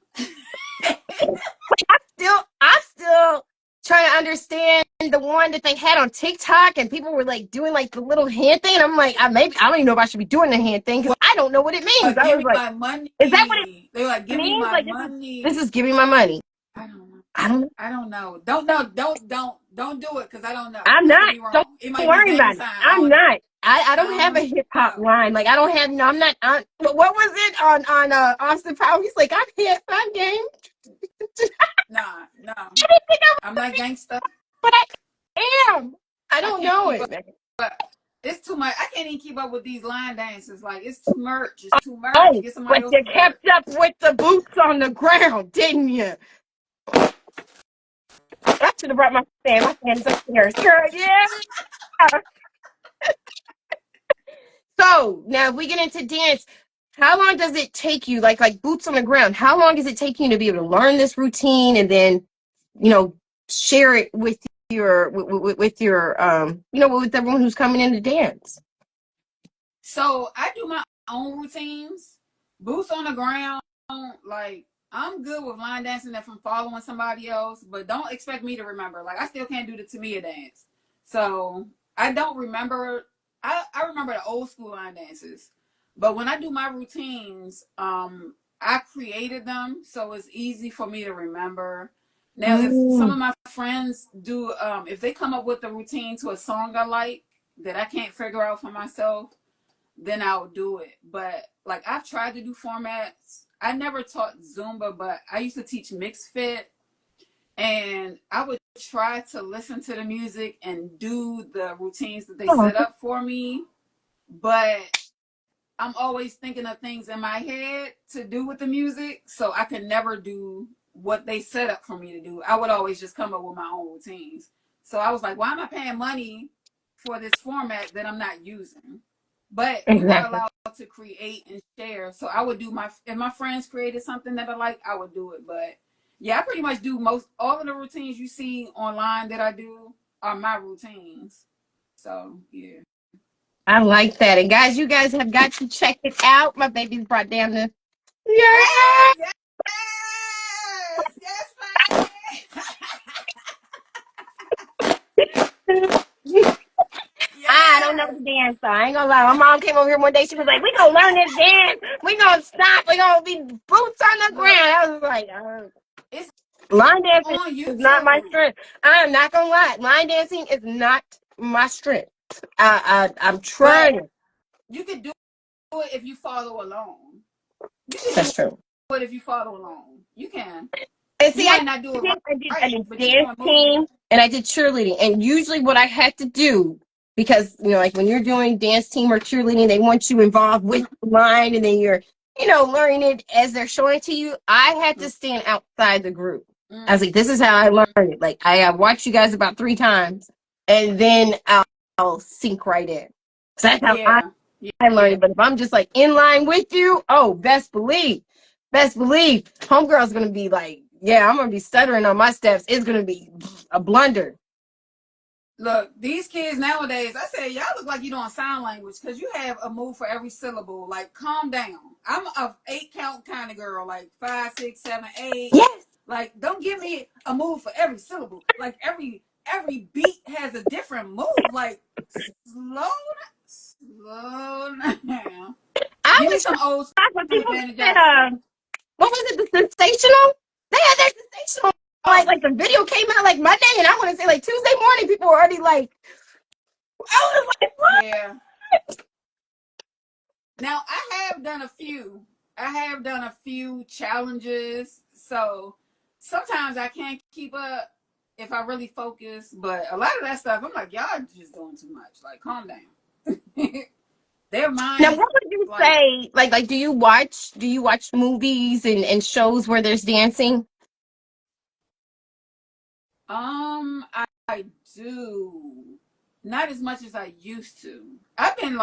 I'm still trying to understand the one that they had on TikTok, and people were like doing like the little hand thing. And I'm like, I don't even know if I should be doing the hand thing because I don't know what it means. I Give was me like, my money. is that what They were like, it give me means? my Like this money. is giving my money. I don't know. I don't know. I don't know. Don't know. Don't do it because I don't know. I'm I could not. be Don't wrong. It might be worry gang about it. sign. I'm not. I I don't have a don't hip hop know. line. Like I don't have. I'm not. What was it on Austin Powers? He's like, I'm hip. I'm game. Nah, no. I didn't think I I'm not gangsta. but I am. I I don't can't know keep it, up. man. It's too much. I can't even keep up with these line dances. Like it's too merch. It's too merch. Oh, Get somebody but else you to do it. kept up with the boots on the ground, didn't you? I should have brought my fan. My fan's upstairs. Girl, yeah. So now if we get into dance, how long does it take you, like boots on the ground, how long does it take you to be able to learn this routine and then, you know, share it with with your with everyone who's coming in to dance? So I do my own routines. Boots on the ground. Like I'm good with line dancing if I'm following somebody else, but don't expect me to remember. Like I still can't do the Tamia dance. So I don't remember. I remember the old school line dances, but when I do my routines, I created them so it's easy for me to remember. Now, if some of Mm. my friends do, if they come up with a routine to a song I like that I can't figure out for myself, then I'll do it. But like I've tried to do formats. I never taught Zumba, but I used to teach mixed fit, and I would try to listen to the music and do the routines that they Oh, set up for me. But I'm always thinking of things in my head to do with the music, so I can never do what they set up for me to do. I would always just come up with my own routines. So I was like, why am I paying money for this format that I'm not using? But you are exactly. allowed to create and share. So I would do if my friends created something that I like, I would do it. But yeah, I pretty much do most all of the routines you see online that I do are my routines. So yeah. I like that. And guys, you guys have got to check it out. My baby's brought down the Hey, yeah. yes, yes, Fanny. I don't know Yes. the dance, so I ain't gonna lie. My mom came over here one day. She was like, "We gonna learn this dance. We gonna stop. We gonna be boots on the Look, ground." I was like, it's "Line dancing on is not my YouTube. strength." I am not gonna lie. Line dancing is not my strength. I'm But trying. you can do it if you follow along. You can That's do true. it if you follow along. You can. And You see, might not do it I right, did but you're dance doing movement. team and I did cheerleading. And usually what I had to do, because, like when you're doing dance team or cheerleading, they want you involved with the line and then you're, learning it as they're showing it to you. I had to stand outside the group. I was like, this is how I learned it. Like I watched you guys about 3 times and then I'll sink right in. So that's how Yeah. I learned Yeah. it. But if I'm just like in line with you, oh, best believe, homegirl's gonna be like, yeah, I'm gonna be stuttering on my steps. It's gonna be a blunder. Look, these kids nowadays, I say, y'all look like you doing sign language because you have a move for every syllable. Like, calm down. I'm a 8 count kind of girl, like 5, 6, 7, 8. Yes. Like, don't give me a move for every syllable. Like every every beat has a different move. Like slow down. I Give me was some old shocked when school people Janet said, Jackson. what was it, the sensational? They had that sensational, Oh like the video came out like Monday, and I want to say like Tuesday morning, people were already like, I was like, yeah. Now I have done a few. I have done a few challenges, so sometimes I can't keep up if I really focus. But a lot of that stuff, I'm like, y'all just doing too much. Like, calm down. Their now, minds, what would you like, say? Like, do you watch movies and shows where there's dancing? I do not as much as I used to. I've been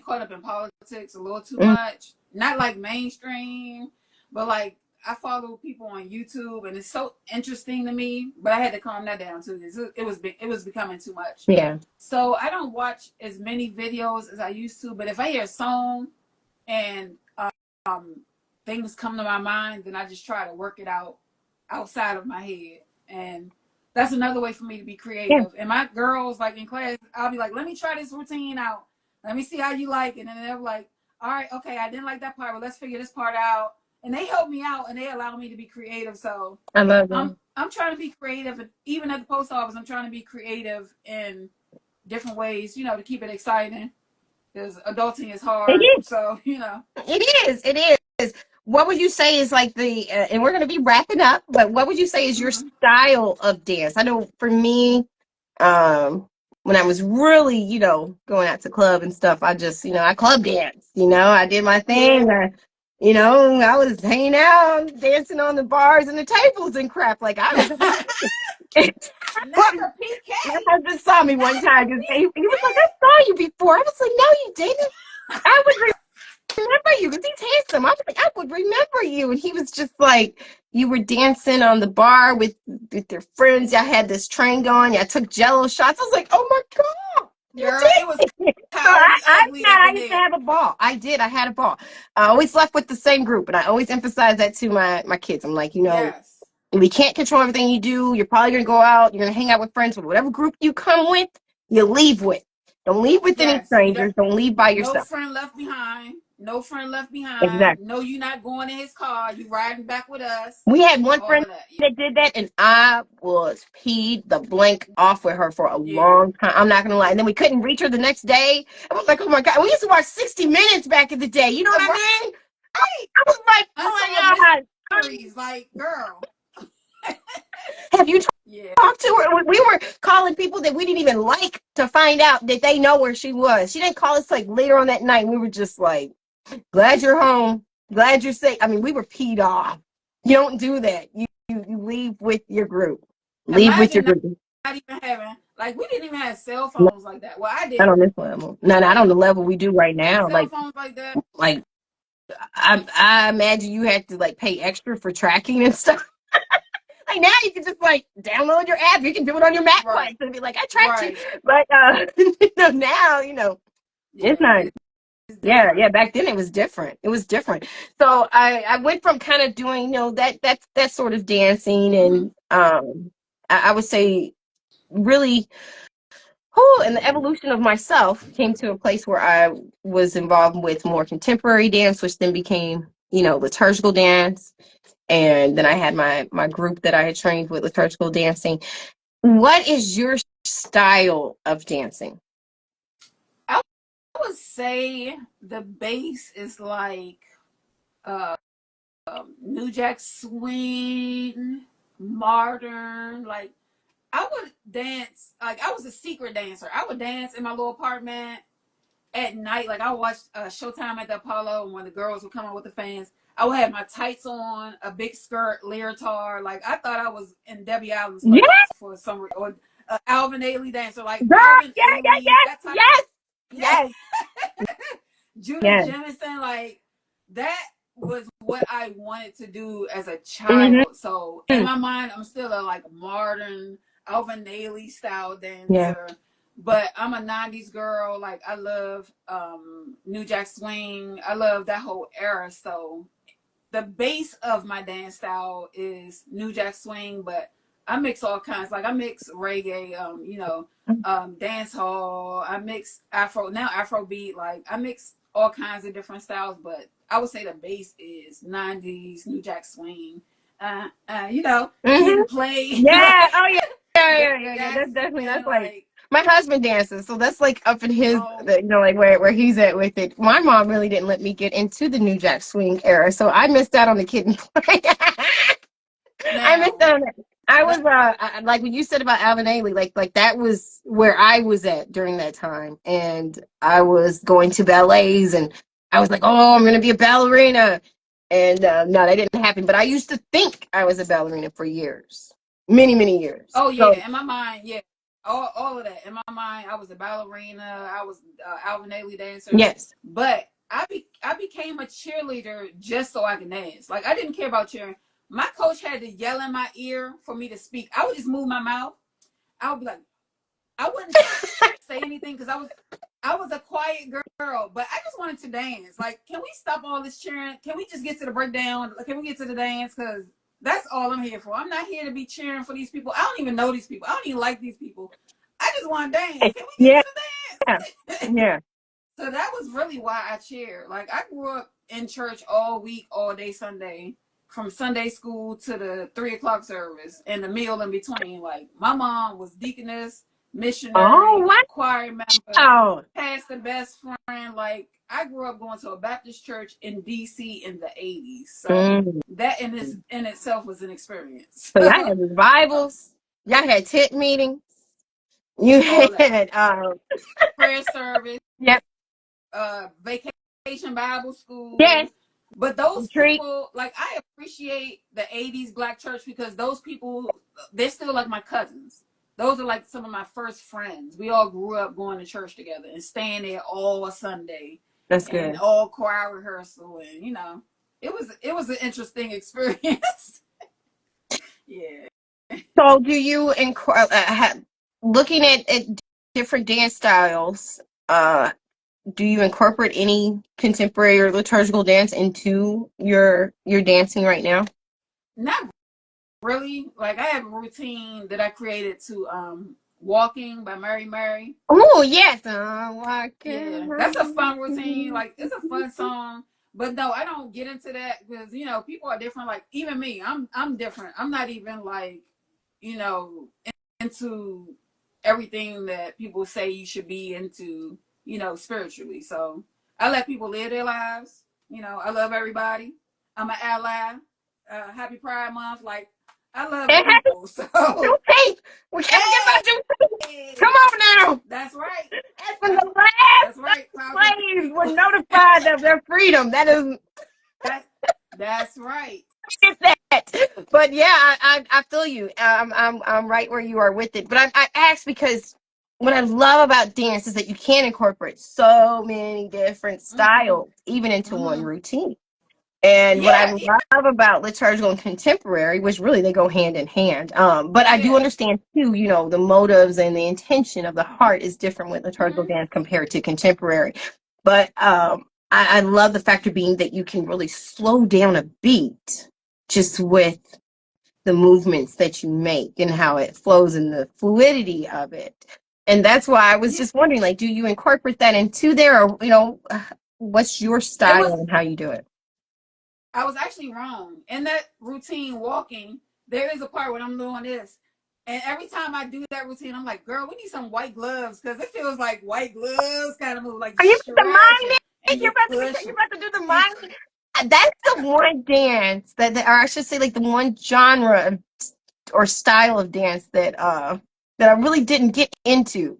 caught up in politics a little too Mm, much. Not like mainstream, but like I follow people on YouTube, and it's so interesting to me. But I had to calm that down too. It was becoming too much. yeah. So I don't watch as many videos as I used to. But if I hear a song and things come to my mind, then I just try to work it out outside of my head. And that's another way for me to be Yeah, creative. And my girls, like in class, I'll be like, let me try this routine out. Let me see how you like it. And then they're like, all right, okay, I didn't like that part, but let's figure this part out. And they help me out and they allow me to be creative. So I love I'm them. I'm trying to be creative. And even at the post office, I'm trying to be creative in different ways, to keep it exciting. Because adulting is It hard. is. So. It is. It is. What would you say is like and we're going to be wrapping up, but what would you say is your Mm-hmm. style of dance? I know for me, um, when I was really, going out to club and stuff, I just, I club dance, I did my Yeah. thing. I was hanging out, dancing on the bars and the tables and crap. Like I was, Not the PK. my husband saw me one Not the time. He was like, I saw you before. I was like, no, you didn't. I would remember you because he's handsome. I was like, I would remember you. And he was just like, you were dancing on the bar with your friends. Y'all had this train going. Y'all took jello shots. I was like, oh my God, PK. you Girl, it was did. So coyote ugly up I in used to there. have a ball. I did. I had a ball. I always left with the same group. And I always emphasize that to my kids. I'm like, Yes. we can't control everything you do. You're probably going to go out. You're going to hang out with friends. With whatever group you come with, you leave with. Don't leave with any Yes. You don't strangers. Don't leave by no yourself. friend left behind. No friend left behind. Exactly. No, you not going in his car. You riding back with us. We had one All friend of that. that did that, and I was peed the blank off with her for a Yeah. long time. I'm not gonna lie. And then we couldn't reach her the next day. I was like, oh my God. We used to watch 60 Minutes back in the day. You know what I mean? Right. I was like, oh Unsolved my God. mysteries. Like, girl. Have you Yeah. talked to her? We were calling people that we didn't even like to find out that they know where she was. She didn't call us like later on that night. We were just like, glad you're home. Glad you're safe. I mean, we were peed off. You don't do that. You leave with your group. Leave with your Imagine not, group. not even having, like, we didn't even have cell Not phones like that. Well, I on didn't. this level. No, not But on the level we do right had now. cell phones like that. Like I imagine you had to like pay extra for tracking and stuff. Like now you can just like download your app. You can do it on your Right. MapQuest and be like, I tracked you. Right. But now, it's Yeah. not. It's Yeah, different. yeah. Back then it was different. It was different. So I went from kind of doing, that sort of dancing Mm-hmm. and I would say really and the evolution of myself came to a place where I was involved with more contemporary dance, which then became, liturgical dance. And then I had my group that I had trained with liturgical dancing. What is your style of dancing? I would say the base is like uh, New Jack Swing, modern. Like, I would dance. Like, I was a secret dancer. I would dance in my little apartment at night. Like, I watched Showtime at the Apollo, and when the girls would come out with the fans, I would have my tights on, a big skirt, leotard. Like, I thought I was in Debbie Allen's Yeah, class for some or Alvin Ailey dancer, like girl, Alvin yeah, yeah, Ailey, yes, that type. yes, Yeah, yes, Judah yes. Jemison, like that was what I wanted to do as a Mm-hmm. child. So in my mind, I'm still a like modern Alvin Ailey style Yeah. dancer, but I'm a '90s girl. Like, I love New Jack Swing. I love that whole era. So the base of my dance style is New Jack Swing, but I mix all kinds. Like I mix reggae, dance hall. I mix Afro now Afrobeat. Like I mix all kinds of different styles, but I would say the base is '90s New Jack Swing. Kid Hmm. and Play. Yeah. Oh yeah. Jack Yeah. That's definitely Jackson. like Like my husband dances, so that's like up in his, oh like where he's at with it. My mom really didn't let me get into the New Jack Swing era, so I missed out on the Kid and Play. I missed now out on that. I was that like when you said about Alvin Ailey, like that was where I was at during that time, and I was going to ballets, and I was like, oh, I'm gonna be a ballerina, and no, that didn't happen. But I used to think I was a ballerina for years, many years. oh So yeah, in my mind, yeah. All of that. In my mind, I was a ballerina, I was Alvin Ailey dancer, yes. but I became a cheerleader just so I can dance. Like I didn't care about cheering. My coach had to yell in my ear for me to speak. I would just move my mouth. I would be like, I wouldn't say anything because I was a quiet girl, but I just wanted to dance. Like, can we stop all this cheering? Can we just get to the breakdown? Can we get to the dance? Because that's all I'm here for. I'm not here to be cheering for these people. I don't even know these people. I don't even like these people. I just want to dance. Can we get Yeah, to the dance? yeah. So that was really why I cheered. Like I grew up in church all week, all day Sunday, from Sunday school to the 3 o'clock service and the meal in between. Like my mom was deaconess, missionary, Oh choir member, wow. pastor, best friend. Like I grew up going to a Baptist church in DC in the 80s. So Mm. that in itself was an experience. So y'all had revivals, y'all had tent meetings, you All that. had Prayer service, yep, vacation Bible yes, school. But those retreat. people, like, I appreciate the 80s Black church because those people, they're still like my cousins. Those are like some of my first friends. We all grew up going to church together and staying there all Sunday That's and good. all choir rehearsal. And, it was an interesting experience. Yeah. So do you looking at different dance styles, do you incorporate any contemporary or liturgical dance into your dancing right now? Not really. Like, I have a routine that I created to Walking by Mary Mary. Oh yes, I Yeah, can. that's a fun routine. Like it's a fun song. But no, I don't get into that because people are different. Like even me, I'm different. I'm not even like you know into everything that people say you should be into. Spiritually. So I let people live their lives. I love everybody. I'm an ally. Happy Pride Month. Like I love And happy people. So Juneteenth. We can't forget hey, about Juneteenth. Come on now. that's right. That's when That's the last that's right. Powerful slaves were people. notified of their freedom. That is That that's right. get that. But yeah, I feel you. I'm right where you are with it. But I ask because what I love about dance is that you can incorporate so many different Mhm. styles even into one Mhm. routine. And what I Yeah. love about liturgical and contemporary, which really they go hand in hand. But I do Yeah. understand too, the motives and the intention of the heart is different with liturgical Mhm. dance compared to contemporary. But I love the factor being that you can really slow down a beat just with the movements that you make and how it flows and the fluidity of it. And that's why I was Yeah. just wondering, like, do you incorporate that into there, or what's your It style was. and how you do it? I was actually wrong in that routine. Walking. There is a part when I'm doing this, and every time I do that routine, I'm like, "Girl, we need some white gloves because it feels like white gloves kind of move, like you Are you about to stretch mind and, me? and you push. You're about to do the You, mind. That's the one dance or I should say, like the one genre or style of dance that I really didn't get into.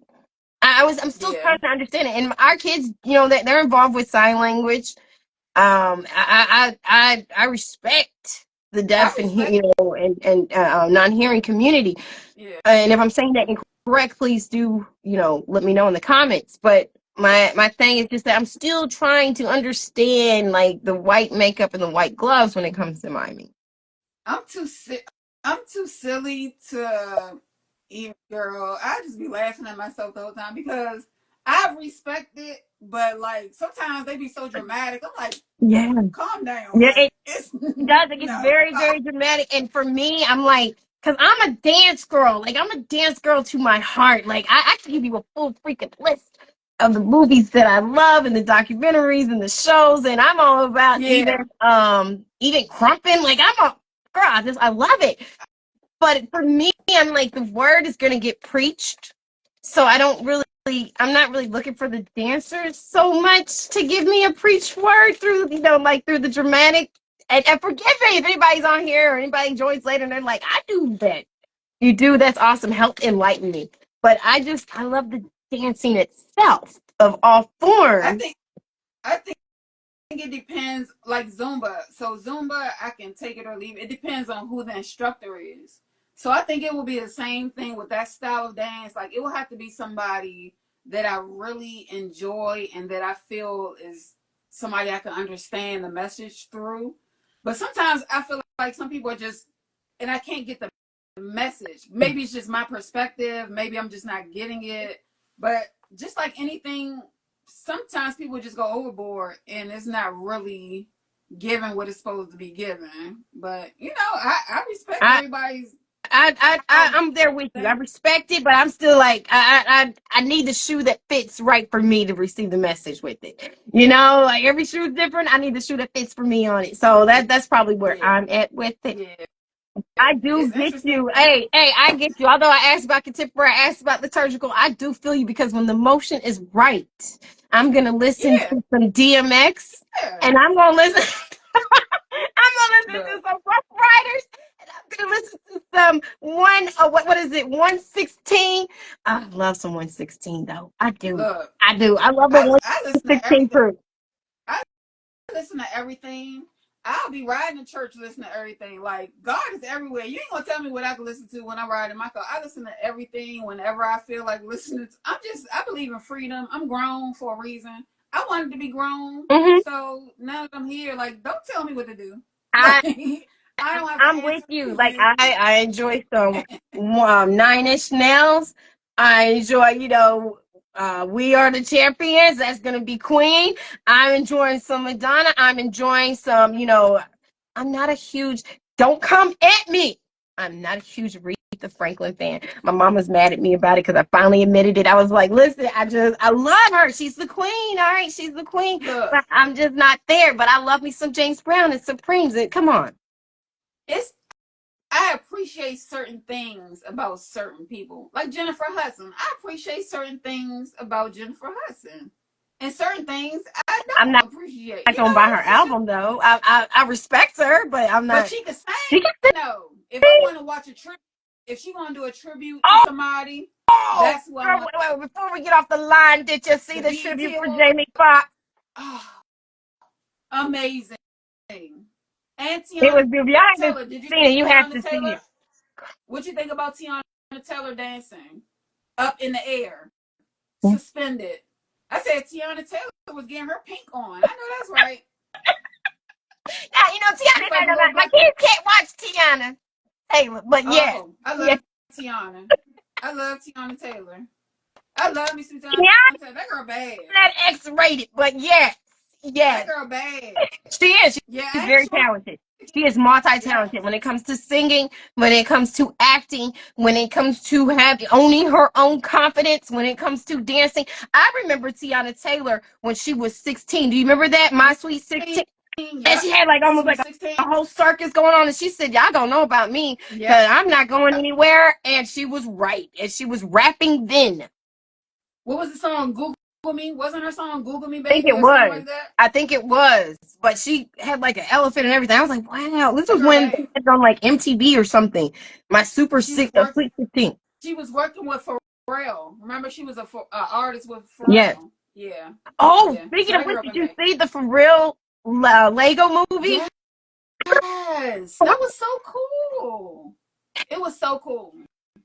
I'm still yeah, trying to understand it. And our kids, they're involved with sign language. I respect the I deaf and respect. non-hearing community. Yeah, And if I'm saying that incorrect, please do, let me know in the comments. But my thing is just that I'm still trying to understand like the white makeup and the white gloves when it comes to miming. I'm too si- I'm too silly to even girl. I just be laughing at myself the whole time because I respect it, but like sometimes they be so dramatic. I'm like, Yeah. calm down. Yeah, Like it's does. It gets no. very, very dramatic. And for me, I'm like, Cause I'm a dance girl. Like I'm a dance girl to my heart. Like I can give you a full freaking list of the movies that I love and the documentaries and the shows. And I'm all about Yeah. even crumping. Like I'm a girl. I love it. But for me, I'm like the word is gonna get preached. So I'm not really looking for the dancers so much to give me a preached word through, like through the dramatic. And forgive me if anybody's on here or anybody joins later and they're like, I do that. You do, that's awesome. Help enlighten me. But I love the dancing itself of all I forms. think I think it depends, like Zumba. So Zumba, I can take it or leave it. It depends on who the instructor is. So I think it will be the same thing with that style of dance. Like it will have to be somebody that I really enjoy and that I feel is somebody I can understand the message through. But sometimes I feel like some people are just, and I can't get the message. Maybe it's just my perspective. Maybe I'm just not getting it. But just like anything, sometimes people just go overboard and it's not really giving what it's supposed to be given. But I respect I everybody's I'm there with you. I thing. respect it, but I'm still like I need the shoe that fits right for me to receive the message with it. Like every shoe is different. I need the shoe that fits for me on it. So that's probably where Yeah, I'm at with it. yeah. I do It's get interesting. you. Hey, I get you. Although I asked about contemporary, I asked about liturgical, I do feel you because when the motion is right, I'm gonna listen Yeah, to some DMX yeah. and I'm gonna listen I'm gonna listen to Look, some Rough Riders and I'm gonna listen to some what is it, 116. I love some 116 though. I do. look. I do. I love the I listen to 116 everything. crew. I listen to everything. I'll be riding in church listening to everything. Like God is everywhere. You ain't gonna tell me what I can listen to when I ride in my car. I listen to everything whenever I feel like listening to. I believe in freedom. I'm grown for a reason. I wanted to be grown. Hmm. So now that I'm here, like don't tell me what to do. I Like I don't have to I'm with answer to you. Like you. I enjoy some Nine Inch Nails. I enjoy, We Are the Champions. That's gonna be Queen. I'm enjoying some Madonna. I'm enjoying some, I'm not a huge. Don't come at me. I'm not a huge Aretha Franklin fan. My mom was mad at me about it because I finally admitted it. I was like, listen, I love her. She's the queen. All right, she's the queen. Look, But I'm just not there. But I love me some James Brown and Supremes. And come on. it's I appreciate certain things about certain people. Like Jennifer Hudson. I appreciate certain things about Jennifer Hudson. And certain things I I'm don't not appreciate. gonna buy her It's just, album though. I respect her, but I'm but not. she can She sing can though. If I sing. want to watch a tribute, if she want to do a tribute to Oh, somebody, oh, that's who I girl, want. before we get off the line, did you see The the BET tribute for Award. Jamie Foxx? Oh, amazing. And It was Tiana beautiful. Y'all haven't Taylor. Did you seen it. see You have Tiana to see Taylor? it. What you think about Tiana Taylor dancing up in the air, suspended? I said Tiana Taylor was getting her pink on. I know that's right. Now, Looked Tiana, like a no, little my black. kids can't watch Tiana Taylor, but yes, Oh, I yes. love Tiana. I love Tiana Taylor. I love me some Tiana Tiana's Taylor. That girl bad. not X-rated, but yes, That yes. girl bad. She is. Yeah, She's I ain't very sure. talented. She is Yes. multi-talented when it comes to singing, when it comes to acting, when it comes to owning her own confidence, when it comes to dancing. I remember Tiana Taylor when she was 16. Do you remember that? My Sweet 16. 16. And Yep. she had like almost Sweet like 16. a whole circus going on. And she said, y'all don't know about me Yep. because I'm not going anywhere. And she was right. And she was rapping then. What was the song? Google Me? Wasn't her song Google Me, I think Baby, it or something was. like that? I think it was. But she had like an elephant and everything. I was like, wow, this That was girl when bad. it was on like MTV or something. My super She was sick, working. sweet 16. She was working with Pharrell. Remember, she was a artist with Yes. Pharrell. Yeah, Oh, yeah. So speaking of that which, girl did been you bad. see the For Real Lego movie? Yes, that was so cool. It was so cool.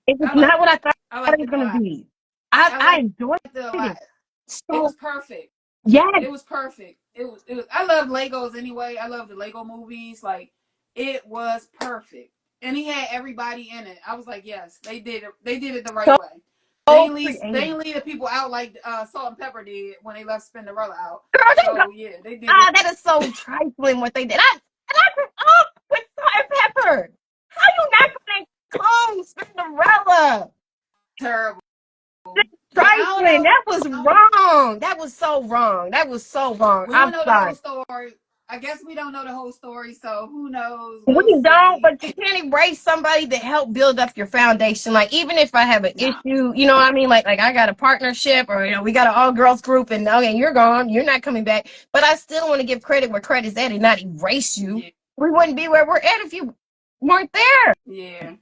It was I not liked what I it. thought I it liked was it a going to lot. be. I I liked enjoyed it a lot. it. It So, was perfect. yes. It was perfect. It was. I love Legos anyway. I love the Lego movies. Like it was perfect, and he had everybody in it. I was like, yes, they did it. They did it the right So way. so They creative. ain't leave the people out like Salt and Pepper did when they left Spinderella out. Girl, they So yeah, they did it. that is so trifling what they did. And I grew up with salt and pepper. How you not gonna terrible. Yeah, I don't Trifling. know. That was wrong. That was so wrong. That was so wrong. We don't I'm know the whole sorry. story. I guess we don't know the whole story, so who knows? We We'll don't, see. but you can't erase somebody that helped build up your foundation. Like, even if I have an No. issue, you know what I mean? Like I got a partnership, or we got an all girls group, and okay, you're gone, you're not coming back. But I still want to give credit where credit's at and not erase you. Yeah. We wouldn't be where we're at if you weren't there, Yeah.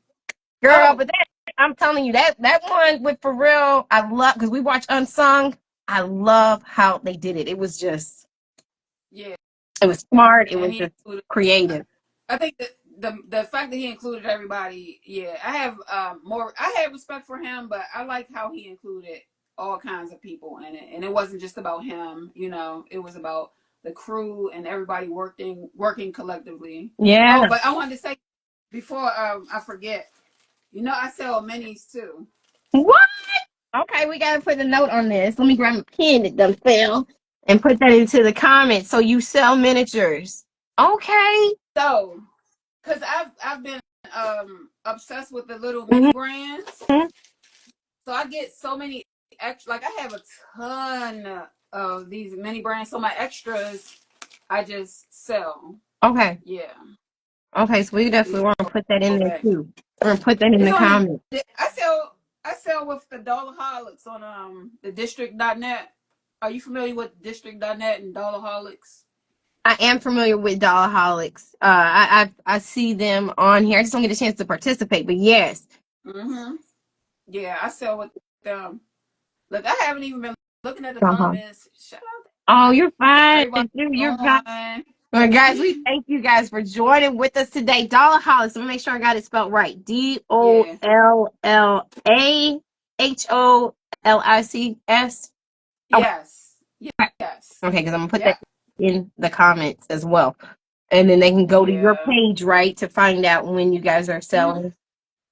girl. Oh, But I'm telling you, that one with For Real, I love, because we watch Unsung. I love how they did it. It was just, yeah. it was smart. It And was he just included, creative. I think that the fact that he included everybody, yeah, I have I had respect for him, but I like how he included all kinds of people in it, and it wasn't just about him. It was about the crew and everybody working collectively. Yeah. Oh, but I wanted to say before I forget, I sell minis too. What? Okay, we gotta put a note on this. Let me grab a pen that done fell and put that into the comments. So you sell miniatures. Okay. So, because I've been obsessed with the little mini Mhm. brands, so I get so many extra. Like I have a ton of these mini brands, so my extras I just sell. Okay. Yeah, Okay, so we yeah. definitely want to put that in there Okay. too. We're gonna put that in It's the on comments. I sell with the Dollaholics on the district.net. Are you familiar with district.net and Dollaholics? I am familiar with Dollaholics. I see them on here. I just don't get a chance to participate, but yes. Mm-hmm. Yeah, I sell with them. Look, I haven't even been looking at the Uh-huh. comments. Shout Oh, out you're to fine. everybody You're fine. on. Well, guys, we thank you guys for joining with us today. Dollaholics. Let me make sure I got it spelled right. Yeah. Dollaholics. Okay, Yes. Yes. okay, because I'm gonna put that Yeah. in the comments as well, and then they can go to your Yeah. page, right, to find out when you guys are Mm-hmm. selling.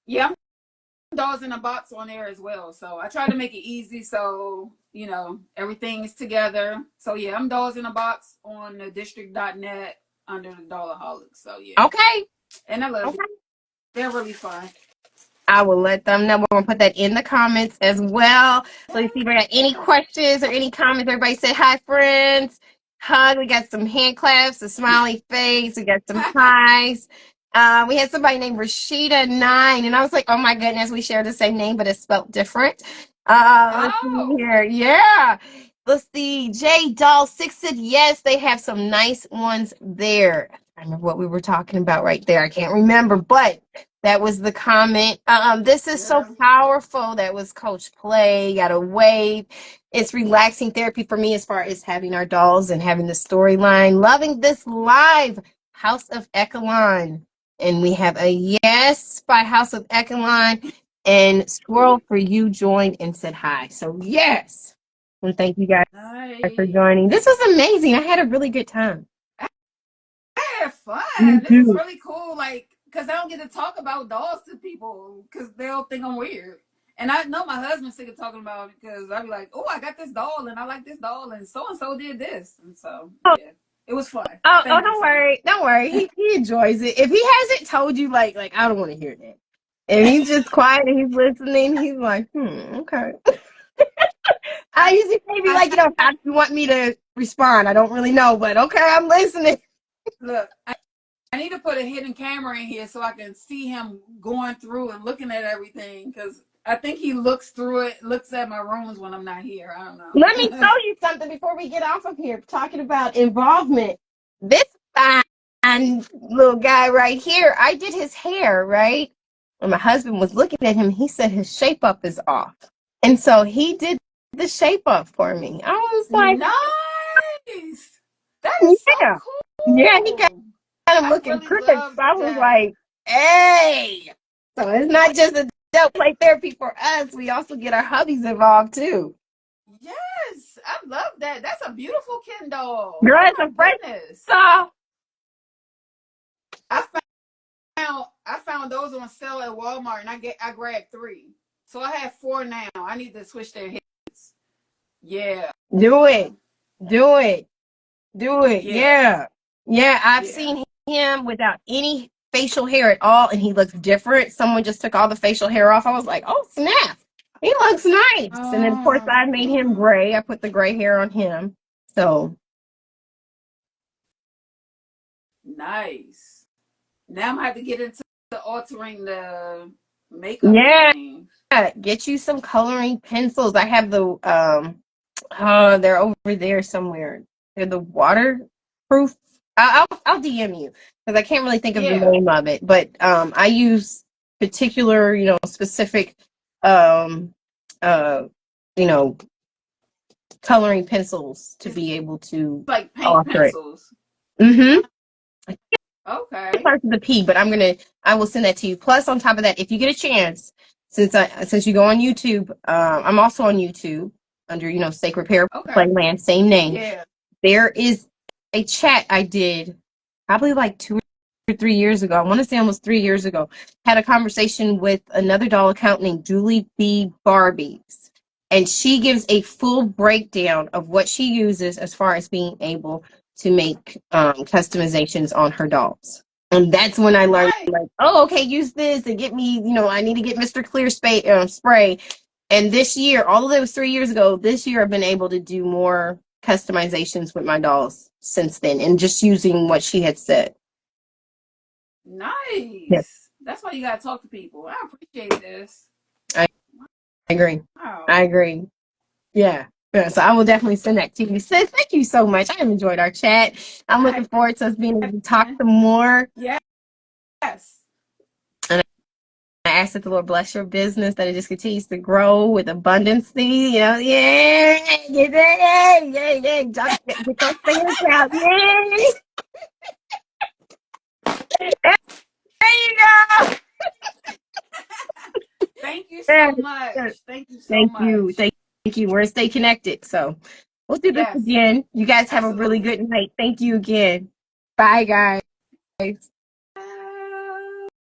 Yeah. I'm dolls in a box on there as well. So I try to make it easy so everything is together. So yeah, I'm dolls in a box on the district.net under the Dollaholics. So yeah. Okay, And I love it. okay. They're really fun. I will let them know. We're gonna put that in the comments as well. So you see if we got any Yes. questions or any comments. Everybody say hi, friends. Hug. We got some hand claps, a smiley face. We got some highs. We had somebody named Rashida9, and I was like, oh my goodness, we share the same name, but it's spelled different. Let's see Oh. here. Yeah. Let's see. J Doll 6 said yes, they have some nice ones there. I remember what we were talking about right there. I can't remember, but that was the comment. This is so Yeah. powerful. That was Coach Play. Got a wave. It's relaxing therapy for me as far as having our dolls and having the storyline. Loving this live House of Echelon. And we have a yes by House of Echelon. And Squirrel for You joined and said hi. So yes. And thank you guys for Nice. joining. This was amazing. I had a really good time. I had Me fun. This is too. really cool. Like, because I don't get to talk about dolls to people because they'll think I'm weird. And I know my husband's sick of talking about it because I'll be like, oh, I got this doll and I like this doll and so did this. And so, yeah, it was fun. Oh, Thank you, don't Sam. worry. Don't worry. He enjoys it. If he hasn't told you, like I don't want to hear that. If he's just quiet and he's listening, he's like, okay. I I, usually maybe I, like, how do you want me to respond? I don't really know, but okay, I'm listening. look, I need to put a hidden camera in here so I can see him going through and looking at everything because I think he looks through it, looks at my rooms when I'm not here. I don't Let me know. show you something before we get off of here. Talking about involvement. This fine little guy right here, I did his hair, right? And my husband was looking at him. He said his shape up is off. And so he did the shape up for me. I was like, Nice. That is so yeah. Yeah, he got cool. him I looking really good. So love I was that. like, hey. So it's not just adult play therapy for us. We also get our hubbies involved too. Yes, I love that. That's a beautiful Kindle. Girl, Oh it's my a fresh goodness. saw. I I found those on sale at Walmart and I grabbed 3. So I have 4 now. I need to switch their heads. Yeah. Do it. Do it. Do it. Yeah. Yeah. Yeah. I've Yeah. seen him without any facial hair at all, and he looks different. Someone just took all the facial hair off. I was like, oh, snap. He looks nice. And then, of course, I made him Oh, gray. I put the gray hair on him. So, nice. Now I'm gonna have to get into altering the makeup and yeah, things. get you some coloring pencils. I have the, they're over there somewhere. They're the waterproof. I'll DM you because I can't really think of the Yeah, name of it. But I use particular, specific, um, uh, you know, coloring pencils to it's be able to like paint alter it. pencils. Mm-hmm. It Okay. starts with a P, but I will send that to you. Plus, on top of that, if you get a chance, since you go on YouTube, I'm also on YouTube under Sacred Pair Okay. Playland, same name. Yeah. There is a chat I did probably like 2 or 3 years ago. I want to say almost 3 years ago. Had a conversation with another doll account named Julie B. Barbies. And she gives a full breakdown of what she uses as far as being able to make customizations on her dolls. And that's when I learned, Nice. like, oh, okay, use this and get me, I need to get Mr. Clear spray. And this year, all of that was 3 years ago, this year I've been able to do more customizations with my dolls since then and just using what she had said. Yeah, Nice. That's why you gotta talk to people. I appreciate this. I agree. Wow. I agree. Yeah. Yeah, so I will definitely send that to you. Sis, thank you so much. I have enjoyed our chat. I'm I looking forward to us being able to talk have. some more. Yes. And I ask that the Lord bless your business, that it just continues to grow with abundance. Yeah, yeah. Get those fingers out. Yay. There you go. Thank you Yeah, so yeah. much. Thank you so Thank you. much. Thank you. We're stay connected. So we'll do this Yes, again. You guys have a really absolutely. good night. Thank you again. Bye, guys.